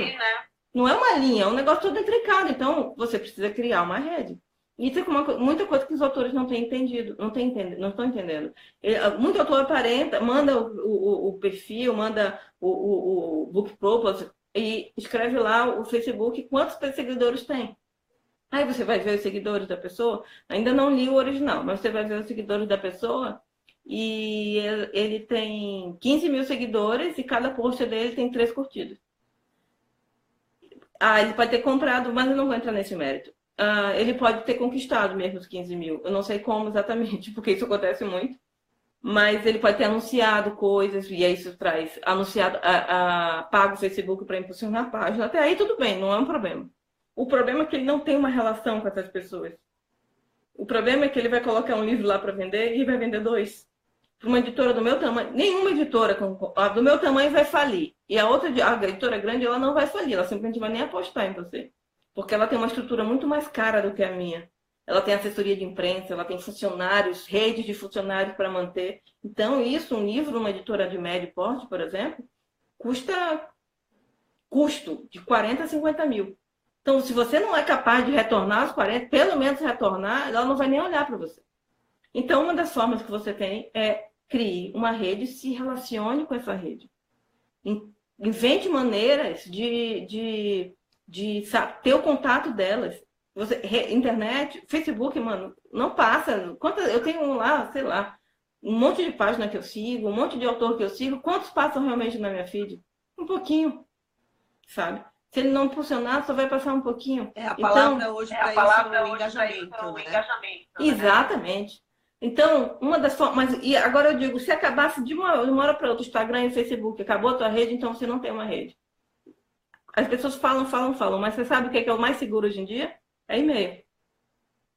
Não é uma linha, é um negócio todo intricado. Então, você precisa criar uma rede. Isso é muita coisa que os autores não têm entendido, não estão entendendo. Muito autor aparenta, manda o perfil, manda o book proposal e escreve lá o Facebook quantos seguidores tem. Aí você vai ver os seguidores da pessoa, ainda não li o original, mas você vai ver os seguidores da pessoa e ele tem 15 mil seguidores e cada post dele tem 3 curtidas. Ele pode ter comprado, mas eu não vou entrar nesse mérito. Ele pode ter conquistado mesmo os 15 mil. Eu não sei como exatamente, porque isso acontece muito. Mas ele pode ter anunciado coisas, e aí isso traz paga o Facebook para impulsionar a página. Até aí tudo bem, não é um problema. O problema é que ele não tem uma relação com essas pessoas. O problema é que ele vai colocar um livro lá para vender e vai vender 2. Para uma editora do meu tamanho, nenhuma editora do meu tamanho vai falir. E a editora grande, ela não vai falir, ela simplesmente vai nem apostar em você. Porque ela tem uma estrutura muito mais cara do que a minha. Ela tem assessoria de imprensa, ela tem funcionários, redes de funcionários para manter. Então, um livro, uma editora de médio porte, por exemplo, custo de 40 a 50 mil. Então, se você não é capaz de retornar os 40, pelo menos retornar, ela não vai nem olhar para você. Então, uma das formas que você tem é criar uma rede, se relacione com essa rede. Invente maneiras de ter o contato delas. Internet, Facebook, mano, não passa. Eu tenho lá, sei lá, um monte de página que eu sigo, um monte de autor que eu sigo. Quantos passam realmente na minha feed? Um pouquinho, sabe? Se ele não funcionar, só vai passar um pouquinho. A palavra hoje para isso é o engajamento, né? Exatamente. Então, uma das formas... E agora eu digo, se acabasse de uma hora para outra, Instagram e Facebook, acabou a tua rede, então você não tem uma rede. As pessoas falam, mas você sabe o que é o mais seguro hoje em dia? É e-mail.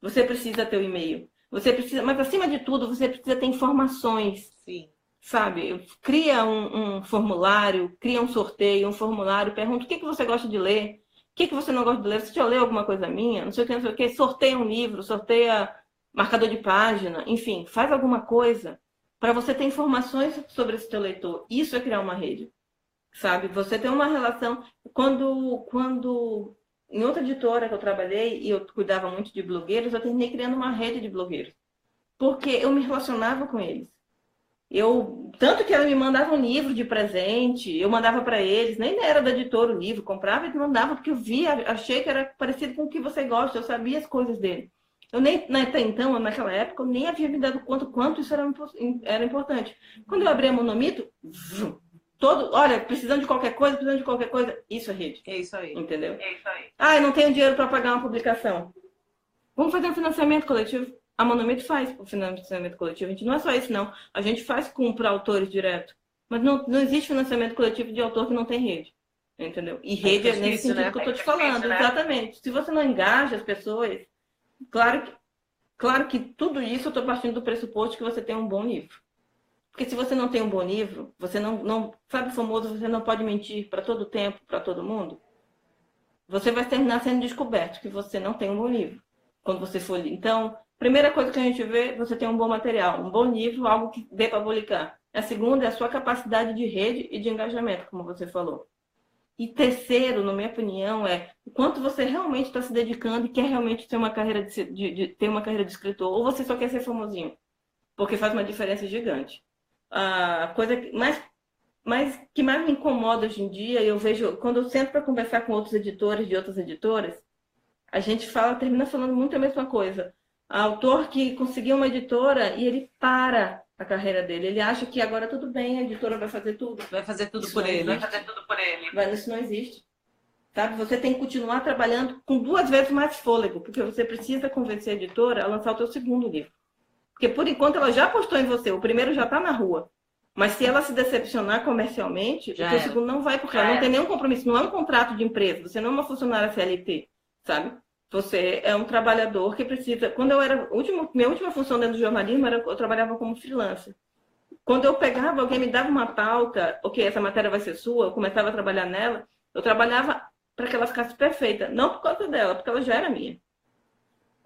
Você precisa ter o e-mail. Você precisa, mas acima de tudo, você precisa ter informações. Sim. Sabe? Cria um formulário, cria um sorteio, um formulário, pergunta o que você gosta de ler, o que você não gosta de ler, você já leu alguma coisa minha, não sei o que, não sei o que, sorteia um livro, sorteia marcador de página, enfim, faz alguma coisa para você ter informações sobre esse teu leitor. Isso é criar uma rede, sabe? Você tem uma relação... Quando em outra editora que eu trabalhei, e eu cuidava muito de blogueiros, eu terminei criando uma rede de blogueiros, porque eu me relacionava com eles. Tanto que ela me mandava um livro de presente, eu mandava para eles, nem era da editora o livro, comprava e mandava, porque eu via, achei que era parecido com o que você gosta, eu sabia as coisas dele. Eu nem, até então, naquela época, eu nem havia me dado conta quanto isso era importante. Quando eu abri a Monomito, olha, precisando de qualquer coisa, isso é rede. É isso aí. Entendeu? É isso aí. Ah, eu não tenho dinheiro para pagar uma publicação. Vamos fazer um financiamento coletivo. A Monomito faz o financiamento coletivo. A gente não é só isso, não. A gente faz para autores direto. Mas não existe financiamento coletivo de autor que não tem rede. Entendeu? E rede é nesse sentido que eu estou te falando. Exatamente. Se você não engaja as pessoas, claro que tudo isso eu estou partindo do pressuposto que você tem um bom livro. Porque se você não tem um bom livro, você não sabe o famoso, você não pode mentir para todo tempo, para todo mundo. Você vai terminar sendo descoberto que você não tem um bom livro. Quando você for... Então, primeira coisa que a gente vê, você tem um bom material, um bom livro, algo que dê para publicar. A segunda é a sua capacidade de rede e de engajamento, como você falou. E terceiro, na minha opinião, é o quanto você realmente está se dedicando e quer realmente ter uma carreira ter uma carreira de escritor, ou você só quer ser famosinho, porque faz uma diferença gigante. A coisa que mais me incomoda hoje em dia, eu vejo, quando eu sento para conversar com outros editores de outras editoras, a gente termina falando muito a mesma coisa. O autor que conseguiu uma editora e ele para a carreira dele. Ele acha que agora tudo bem, a editora vai fazer tudo. Vai fazer tudo por ele. Isso não existe. Sabe? Você tem que continuar trabalhando com 2 vezes mais fôlego, porque você precisa convencer a editora a lançar o teu segundo livro. Porque, por enquanto, ela já apostou em você. O primeiro já está na rua. Mas se ela se decepcionar comercialmente, o teu segundo não vai, porque ela não tem nenhum compromisso. Não é um contrato de empresa. Você não é uma funcionária CLT, sabe? Você é um trabalhador que precisa... Quando eu era... Minha última função dentro do jornalismo, eu trabalhava como freelancer. Quando eu pegava, alguém me dava uma pauta, ok, essa matéria vai ser sua, eu começava a trabalhar nela, eu trabalhava para que ela ficasse perfeita. Não por causa dela, porque ela já era minha.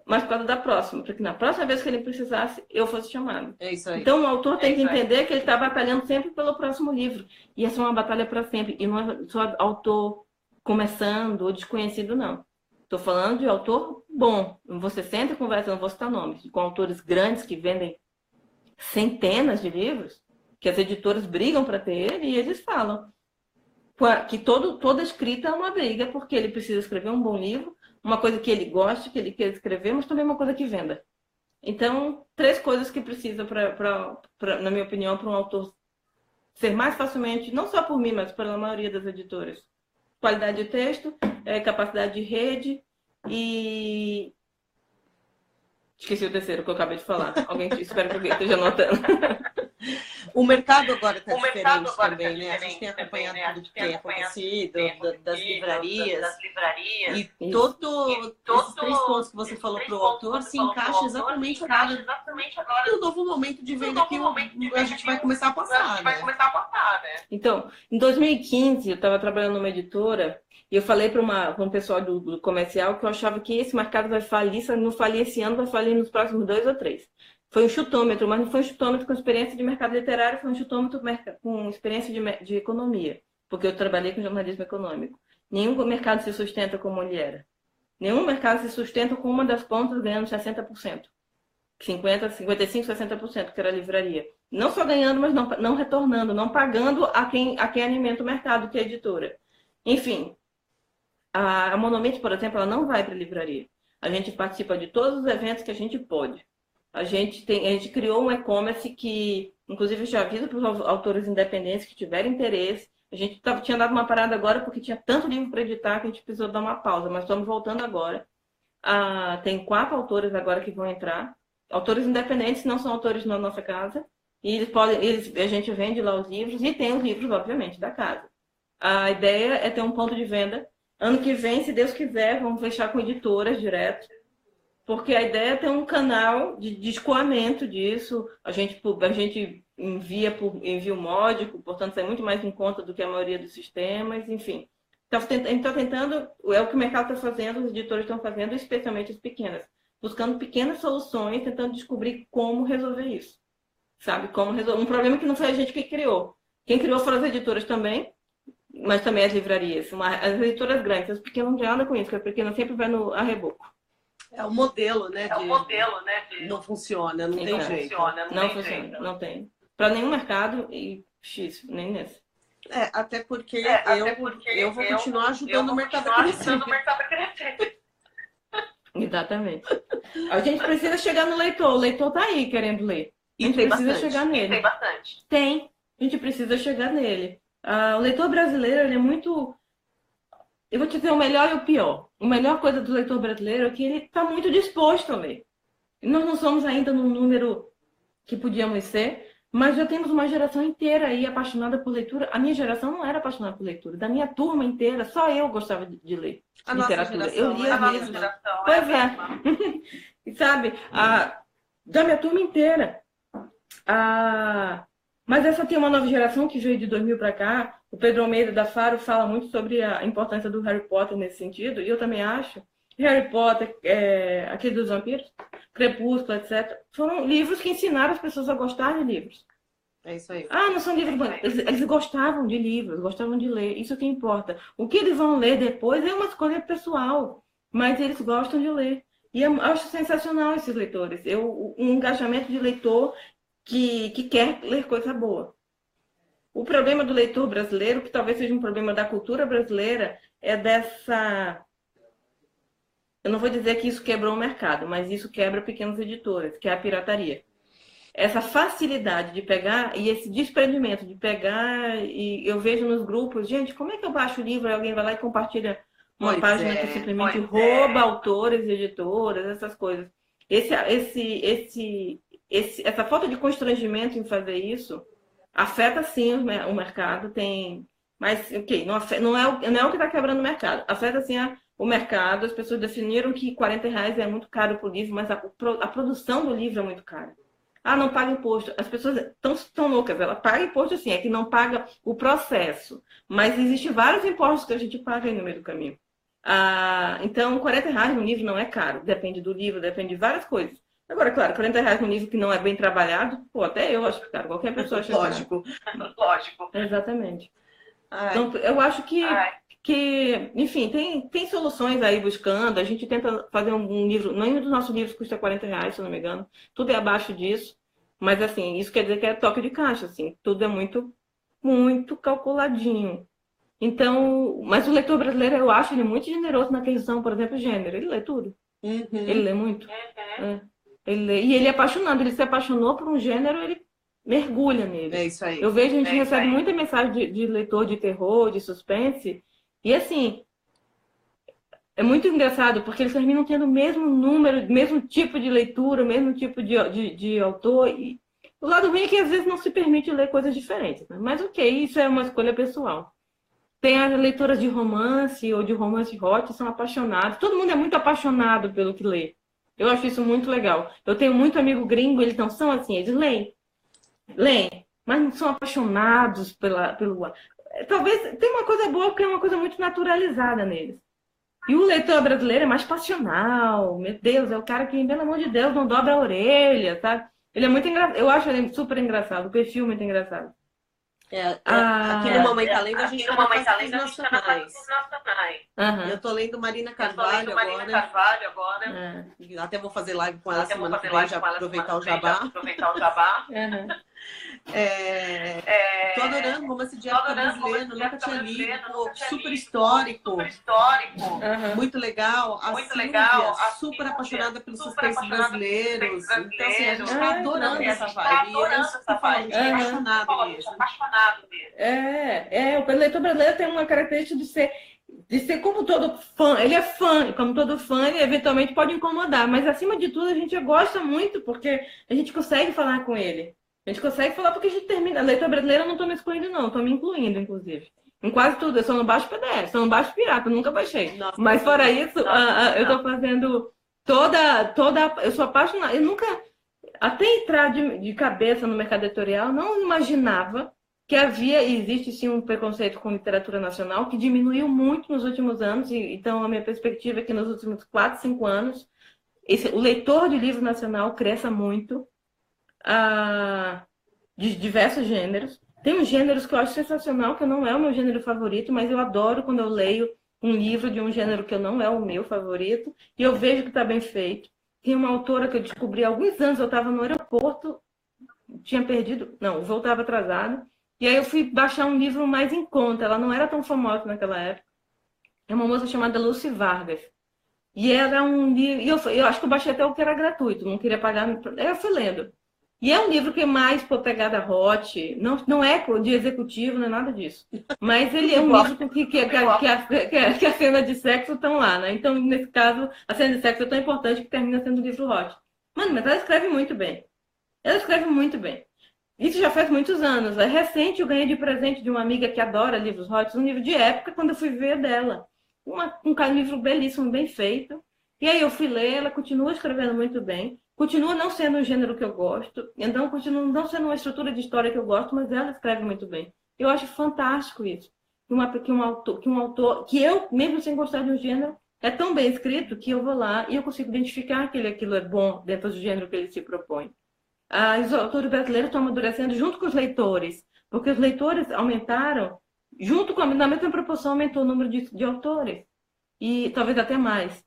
Mas por causa da próxima, para que na próxima vez que ele precisasse, eu fosse chamado. É isso aí. Então o autor tem que entender que ele está batalhando sempre pelo próximo livro. E essa é uma batalha para sempre. E não é só autor começando ou desconhecido, não. Estou falando de autor bom. Você senta e conversa, não vou citar nomes, com autores grandes que vendem centenas de livros, que as editoras brigam para ter ele, e eles falam que toda escrita é uma briga, porque ele precisa escrever um bom livro, uma coisa que ele goste, que ele quer escrever, mas também uma coisa que venda. Então, 3 coisas que precisa, na minha opinião, para um autor ser mais facilmente, não só por mim, mas pela maioria das editoras. Qualidade de texto, capacidade de rede e... Esqueci o terceiro que eu acabei de falar. Espero que alguém esteja anotando. O mercado agora está diferente também, né? A gente tem acompanhado tudo que tem acontecido, das livrarias. E todos esses 3 pontos que você falou para o autor se encaixam exatamente agora no novo momento de venda que a gente vai começar a passar, né? Então, em 2015, eu estava trabalhando numa editora e eu falei para um pessoal do comercial que eu achava que esse mercado vai falir, se não falir esse ano, vai falir nos próximos 2 ou 3. Foi um chutômetro, mas não foi um chutômetro com experiência de mercado literário, foi um chutômetro com experiência de economia, porque eu trabalhei com jornalismo econômico. Nenhum mercado se sustenta como ele era. Nenhum mercado se sustenta com uma das pontas ganhando 60%. 50%, 55%, 60%, que era a livraria. Não só ganhando, mas não retornando, não pagando a quem alimenta o mercado, que é a editora. Enfim, A Monomito, por exemplo, ela não vai para a livraria. A gente participa de todos os eventos que a gente pode. A gente criou um e-commerce que, inclusive, eu já aviso para os autores independentes que tiverem interesse. A gente tinha dado uma parada agora porque tinha tanto livro para editar que a gente precisou dar uma pausa, mas estamos voltando agora. Tem 4 autores agora que vão entrar. Autores independentes, não são autores na nossa casa. E a gente vende lá os livros e tem os livros, obviamente, da casa. A ideia é ter um ponto de venda. Ano que vem, se Deus quiser, vamos fechar com editoras direto. Porque a ideia é ter um canal de escoamento disso. A gente envia por envio módico, portanto, é muito mais em conta do que a maioria dos sistemas, enfim. A gente está tentando, é o que o mercado está fazendo, os editores estão fazendo, especialmente as pequenas. Buscando pequenas soluções, tentando descobrir como resolver isso. Sabe? Como resolver. Um problema que não foi a gente que criou. Quem criou foram as editoras também, mas também as livrarias. As editoras grandes, as pequenas não tem nada com isso, porque a pequena sempre vai a reboco. É o modelo, né? Não funciona, não tem jeito. Não funciona, não tem. Para nenhum mercado e X, nem nesse. Até porque eu vou continuar ajudando o mercado a crescer. Exatamente. A gente precisa chegar no leitor. O leitor tá aí querendo ler. A gente precisa chegar nele. Tem bastante. Tem. A gente precisa chegar nele. O leitor brasileiro, ele é muito... Eu vou te dizer o melhor e o pior. A melhor coisa do leitor brasileiro é que ele está muito disposto a ler. Nós não somos ainda no número que podíamos ser, mas já temos uma geração inteira aí apaixonada por leitura. A minha geração não era apaixonada por leitura. Da minha turma inteira, só eu gostava de ler literatura. Eu lia mesmo. Pois é. E sabe, da minha turma inteira. Mas essa tem uma nova geração que veio de 2000 para cá. O Pedro Almeida da Faro fala muito sobre a importância do Harry Potter nesse sentido, e eu também acho. Harry Potter, aquele dos vampiros, Crepúsculo, etc. Foram livros que ensinaram as pessoas a gostar de livros. É isso aí. Não são livros bons. Eles gostavam de livros, gostavam de ler. Isso que importa. O que eles vão ler depois é uma escolha pessoal, mas eles gostam de ler. E eu acho sensacional esses leitores. Um engajamento de leitor que quer ler coisa boa. O problema do leitor brasileiro, que talvez seja um problema da cultura brasileira, é dessa... Eu não vou dizer que isso quebrou o mercado, mas isso quebra pequenas editoras, que é a pirataria. Essa facilidade de pegar e esse desprendimento de pegar, e eu vejo nos grupos, gente, como é que eu baixo o livro e alguém vai lá e compartilha uma página que simplesmente rouba autores, editoras, essas coisas. Essa falta de constrangimento em fazer isso afeta sim o mercado, mas ok, não é o que está quebrando o mercado. Afeta sim o mercado, as pessoas definiram que R$40 é muito caro para o livro, mas a produção do livro é muito cara. Não paga imposto. As pessoas estão loucas, ela paga imposto sim, é que não paga o processo. Mas existem vários impostos que a gente paga aí no meio do caminho. Então, R$40 no livro não é caro, depende do livro, depende de várias coisas. Agora, claro, R$40 num livro que não é bem trabalhado, até eu acho que caro, qualquer pessoa acha Lógico. Exatamente. Então, eu acho que enfim, tem soluções aí buscando. A gente tenta fazer um livro, nenhum dos nossos livros custa R$40, se eu não me engano. Tudo é abaixo disso. Mas, assim, isso quer dizer que é toque de caixa, assim. Tudo é muito, muito calculadinho. Então, mas o leitor brasileiro, eu acho ele muito generoso na questão, por exemplo, gênero. Ele lê tudo. Ele lê muito. E ele é apaixonado. Ele se apaixonou por um gênero, ele mergulha nele. É isso aí. Eu vejo, a gente recebe muita mensagem de leitor de terror, de suspense. E assim, é muito engraçado, porque eles terminam tendo o mesmo número, mesmo tipo de leitura, o mesmo tipo de autor. E o lado ruim é que às vezes não se permite ler coisas diferentes. Né? Mas ok, isso é uma escolha pessoal. Tem as leitoras de romance ou de romance hot, são apaixonados. Todo mundo é muito apaixonado pelo que lê. Eu acho isso muito legal. Eu tenho muito amigo gringo, eles não são assim, eles leem, mas não são apaixonados pelo... Talvez tem uma coisa boa, porque é uma coisa muito naturalizada neles. E o leitor brasileiro é mais passional. Meu Deus, é o cara que, pelo amor de Deus, não dobra a orelha, tá? Ele é muito engraçado. Eu acho ele super engraçado. O perfil é muito engraçado. Aqui no Mamãe Calenda a gente tá nos nacionais. Eu tô lendo Marina Carvalho agora. Até vou fazer live com ela semana que vem, já aproveitar o jabá. Tô adorando romance de época brasileiro, nunca tinha lido, pô, super histórico, muito legal. A Silvia, super apaixonada pelos suspense brasileiros. Então, assim, a gente tá adorando essa vibe. E é isso que você fala, a gente é apaixonado mesmo. O leitor brasileiro tem uma característica de ser como todo fã. Ele é fã, e como todo fã, ele eventualmente pode incomodar. Mas, acima de tudo, a gente gosta muito, porque a gente consegue falar com ele. A gente consegue falar porque a gente termina. A leitura brasileira eu não estou me excluindo, não. Estou me incluindo, inclusive. Em quase tudo. Eu só não baixo PDF, só não baixo pirata, nunca baixei. Nossa, mas fora isso, eu estou fazendo toda. Eu sou apaixonada. Eu nunca, até entrar de cabeça no mercado editorial, não imaginava que havia e existe sim um preconceito com literatura nacional que diminuiu muito nos últimos anos. Então, a minha perspectiva é que nos últimos 4, 5 anos, o leitor de livro nacional cresça muito. De diversos gêneros. Tem uns gêneros que eu acho sensacional, que não é o meu gênero favorito, mas eu adoro quando eu leio um livro de um gênero que não é o meu favorito, e eu vejo que está bem feito. Tem uma autora que eu descobri há alguns anos, eu estava no aeroporto, tinha perdido, não, o voo estava atrasado, e aí eu fui baixar um livro mais em conta, ela não era tão famosa naquela época. É uma moça chamada Lucy Vargas. E era um livro, eu acho que eu baixei até o que era gratuito, não queria pagar, eu fui lendo. E é um livro que é mais por pegada hot, não é de executivo, não é nada disso. Mas ele é um livro que a cena de sexo estão lá, né? Então, nesse caso, a cena de sexo é tão importante que termina sendo um livro hot. Mano, mas ela escreve muito bem. Ela escreve muito bem. Isso já faz muitos anos. É recente, eu ganhei de presente de uma amiga que adora livros hot, um livro de época, quando eu fui ver dela. Um livro belíssimo, bem feito. E aí eu fui ler, ela continua escrevendo muito bem. Continua não sendo o gênero que eu gosto, então continua não sendo uma estrutura de história que eu gosto, mas ela escreve muito bem. Eu acho fantástico isso. Que um autor, que eu, mesmo sem gostar de um gênero, é tão bem escrito que eu vou lá e eu consigo identificar que aquilo é bom dentro do gênero que ele se propõe. Os autores brasileiros estão amadurecendo junto com os leitores, porque os leitores aumentaram, na mesma proporção aumentou o número de autores, e talvez até mais.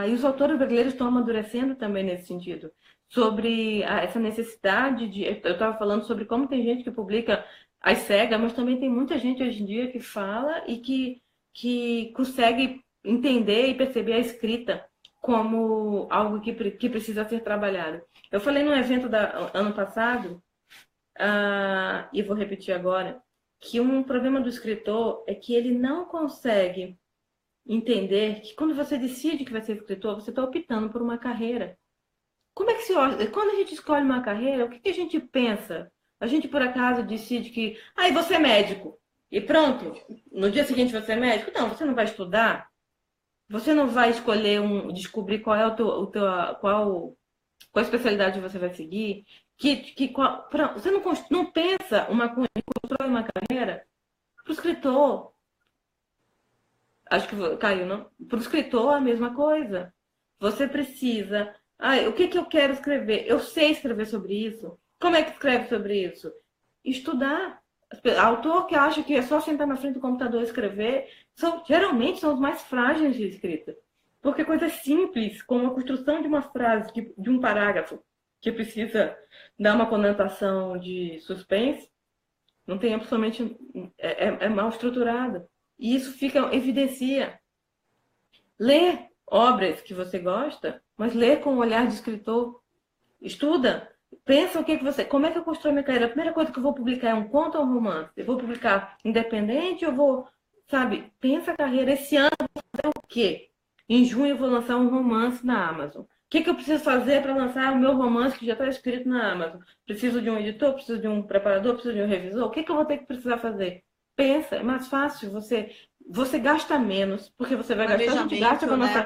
E os autores brasileiros estão amadurecendo também nesse sentido, sobre essa necessidade de... Eu estava falando sobre como tem gente que publica às cegas, mas também tem muita gente hoje em dia que fala e que consegue entender e perceber a escrita como algo que precisa ser trabalhado. Eu falei num evento ano passado, e vou repetir agora, que um problema do escritor é que ele não consegue entender que quando você decide que vai ser escritor, você está optando por uma carreira. Como é que quando a gente escolhe uma carreira, o que a gente pensa? A gente, por acaso, decide que você é médico e pronto, no dia seguinte você é médico? Não, você não vai estudar. Você não vai escolher descobrir qual é qual especialidade você vai seguir. Você não pensa constrói uma carreira para o escritor. Acho que caiu, não? Para o escritor, a mesma coisa. Você precisa... o que eu quero escrever? Eu sei escrever sobre isso. Como é que escreve sobre isso? Estudar. Autor que acha que é só sentar na frente do computador e escrever, geralmente são os mais frágeis de escrita. Porque coisas simples, como a construção de uma frase, de um parágrafo, que precisa dar uma conotação de suspense, não tem absolutamente... É mal estruturado. E isso evidencia. Lê obras que você gosta, mas lê com o olhar de escritor. Estuda. Pensa como é que eu construo minha carreira. A primeira coisa que eu vou publicar é um conto ou um romance? Eu vou publicar independente ou vou... Sabe? Pensa a carreira. Esse ano eu vou fazer o quê? Em junho eu vou lançar um romance na Amazon. O que eu preciso fazer para lançar o meu romance que já está escrito na Amazon? Preciso de um editor? Preciso de um preparador? Preciso de um revisor? O que eu vou ter que precisar fazer? Pensa, é mais fácil, você gasta menos, porque você vai gastar, a gente gasta para nossa...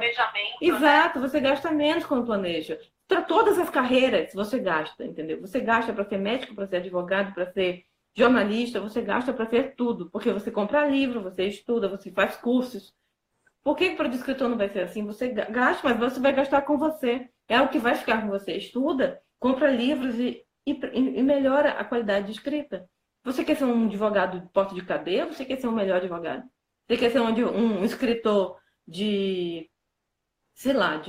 Exato, você gasta menos quando planeja. Para todas as carreiras, você gasta, entendeu? Você gasta para ser médico, para ser advogado, para ser jornalista, você gasta para ser tudo, porque você compra livro, você estuda, você faz cursos. Por que para o escritor não vai ser assim? Você gasta, mas você vai gastar com você. É o que vai ficar com você. Estuda, compra livros e melhora a qualidade de escrita. Você quer ser um advogado de porta de cadeia ou você quer ser um melhor advogado? Você quer ser um escritor sei lá,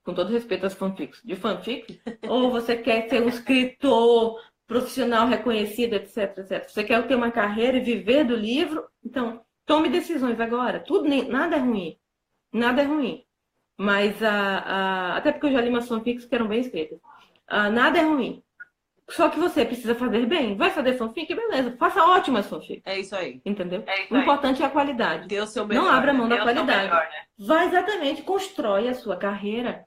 com todo respeito às fanfics, de fanfic? Ou você quer ser um escritor profissional reconhecido, etc, etc. Você quer ter uma carreira e viver do livro, então tome decisões agora. Nada é ruim. Nada é ruim. Mas, até porque eu já li umas fanfics que eram bem escritas. Nada é ruim. Só que você precisa fazer bem. Vai fazer fanfic? Beleza. Faça ótimas fanfics. É isso aí. Entendeu? O importante é a qualidade. Dê o seu melhor. Não abra mão da qualidade. Melhor, né? Vai exatamente, constrói a sua carreira.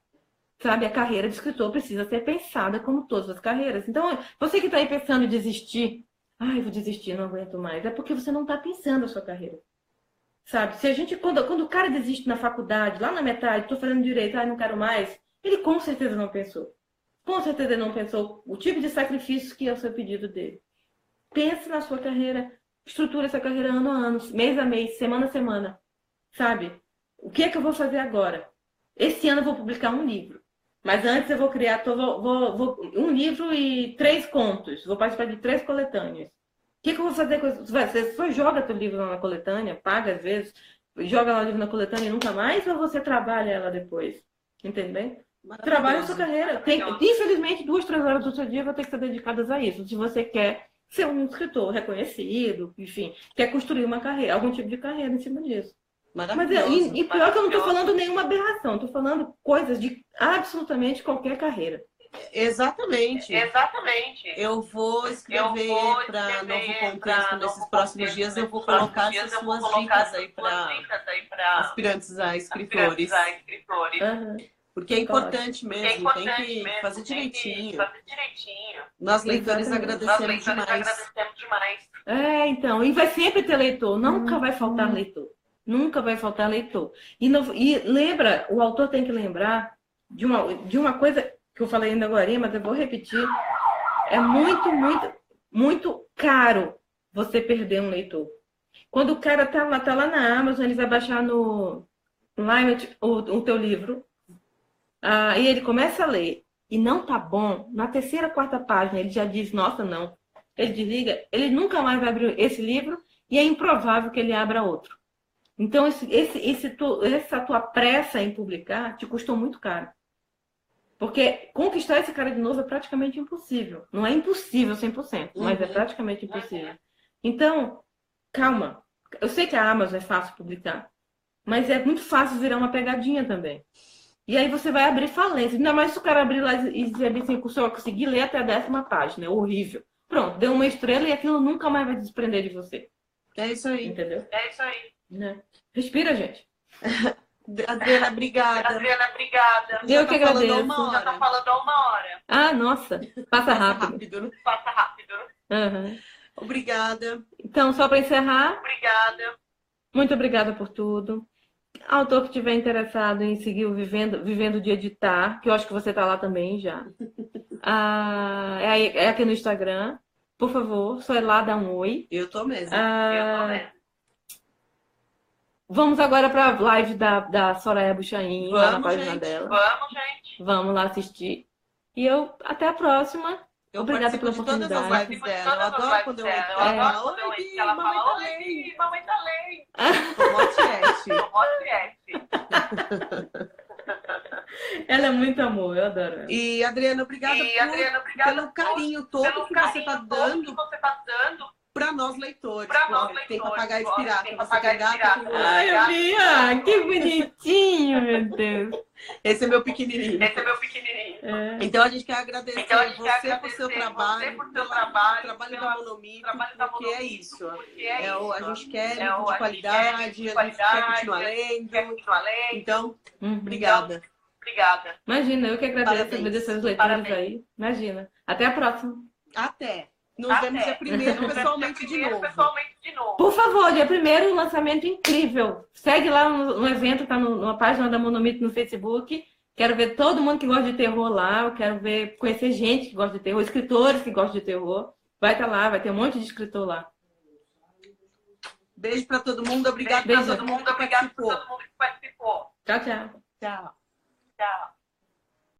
Sabe, a carreira de escritor precisa ser pensada como todas as carreiras. Então, você que está aí pensando em desistir, vou desistir, não aguento mais, é porque você não está pensando a sua carreira. Sabe, se a gente, quando o cara desiste na faculdade, lá na metade, estou fazendo direito, não quero mais, ele com certeza não pensou. Com certeza ele não pensou o tipo de sacrifício que é o seu pedido dele. Pense na sua carreira, estruture essa carreira ano a ano, mês a mês, semana a semana. Sabe? O que é que eu vou fazer agora? Esse ano eu vou publicar um livro. Mas antes eu vou criar um livro e 3 contos. Vou participar de 3 coletâneas. O que eu vou fazer com isso? Você só joga teu livro lá na coletânea, paga às vezes, joga lá o livro na coletânea e nunca mais, ou você trabalha ela depois? Entendeu? Trabalha a sua carreira. Infelizmente, 2, 3 horas do seu dia vão ter que ser dedicadas a isso. Se você quer ser um escritor reconhecido, enfim, quer construir uma carreira, algum tipo de carreira em cima disso. Mas e pior que eu não estou falando nenhuma aberração, estou falando coisas de absolutamente qualquer carreira. Exatamente. Exatamente. Eu vou escrever para Novo Contexto nesses próximos dias. Eu vou colocar essas suas dicas aí para aspirantes a escritores. Uhum. Porque é importante mesmo, tem que fazer direitinho. Nós leitores agradecemos demais. Então, e vai sempre ter leitor, nunca vai faltar leitor. Nunca vai faltar leitor. E lembra, o autor tem que lembrar de uma coisa que eu falei ainda agora, mas eu vou repetir. É muito, muito, muito caro você perder um leitor. Quando o cara tá lá na Amazon, ele vai baixar no Limet o teu livro, e ele começa a ler, e não tá bom, na 3ª, 4ª página, ele já diz, nossa, não. Ele desliga, ele nunca mais vai abrir esse livro, e é improvável que ele abra outro. Então, essa tua pressa em publicar te custou muito caro. Porque conquistar esse cara de novo é praticamente impossível. Não é impossível 100%, mas é praticamente impossível. Então, calma. Eu sei que a Amazon é fácil publicar, mas é muito fácil virar uma pegadinha também. E aí você vai abrir falência. Ainda mais se o cara abrir lá e dizer assim, eu só consegui ler até a 10ª página. É horrível. Pronto, deu uma estrela e aquilo nunca mais vai desprender de você. É isso aí. Entendeu? É isso aí. Né? Respira, gente. Adriana, obrigada. Eu que agradeço. Já tá falando há 1 hora. Nossa. Passa rápido. Né? Passa rápido. Uhum. Obrigada. Então, só para encerrar, Obrigada. muito obrigada por tudo. Autor que estiver interessado em seguir o Vivendo de Editar, que eu acho que você está lá também já. É aqui no Instagram. Por favor, só ir lá dar um oi. Eu tô mesmo. Vamos agora para a live da Soraya Buchain, lá na página dela. Vamos, gente. Vamos lá assistir. E até a próxima. Eu Obrigada pela participo de oportunidade. todas as lives dela. Eu adoro quando eu entro. Ela fala, oi, mamãe tá lendo. Ela é muito amor, eu adoro ela. E Adriana, obrigada pelo carinho todo que você está dando para nós leitores. Tem papagaio de pirata. Você tem gato. Ai, Bia, que bonitinho, meu Deus. Esse é meu pequenininho. Então a gente quer agradecer você por seu trabalho, pelo trabalho da Monomito, porque é isso. A gente quer livro de qualidade, a gente quer continuar lendo. Então, obrigada. Imagina, eu que agradeço. Parabéns. Agradeço as leituras aí. Imagina. Até a próxima. Até. Nos vemos dia 1º pessoalmente de novo. Por favor, dia 1º, um lançamento incrível. Segue lá no evento, tá na página da Monomito no Facebook. Quero ver todo mundo que gosta de terror lá. Eu quero conhecer gente que gosta de terror, escritores que gostam de terror. Vai estar lá, vai ter um monte de escritor lá. Beijo para todo mundo. Obrigada Beijo. para todo mundo que participou. Tchau, tchau. Tchau. Tchau.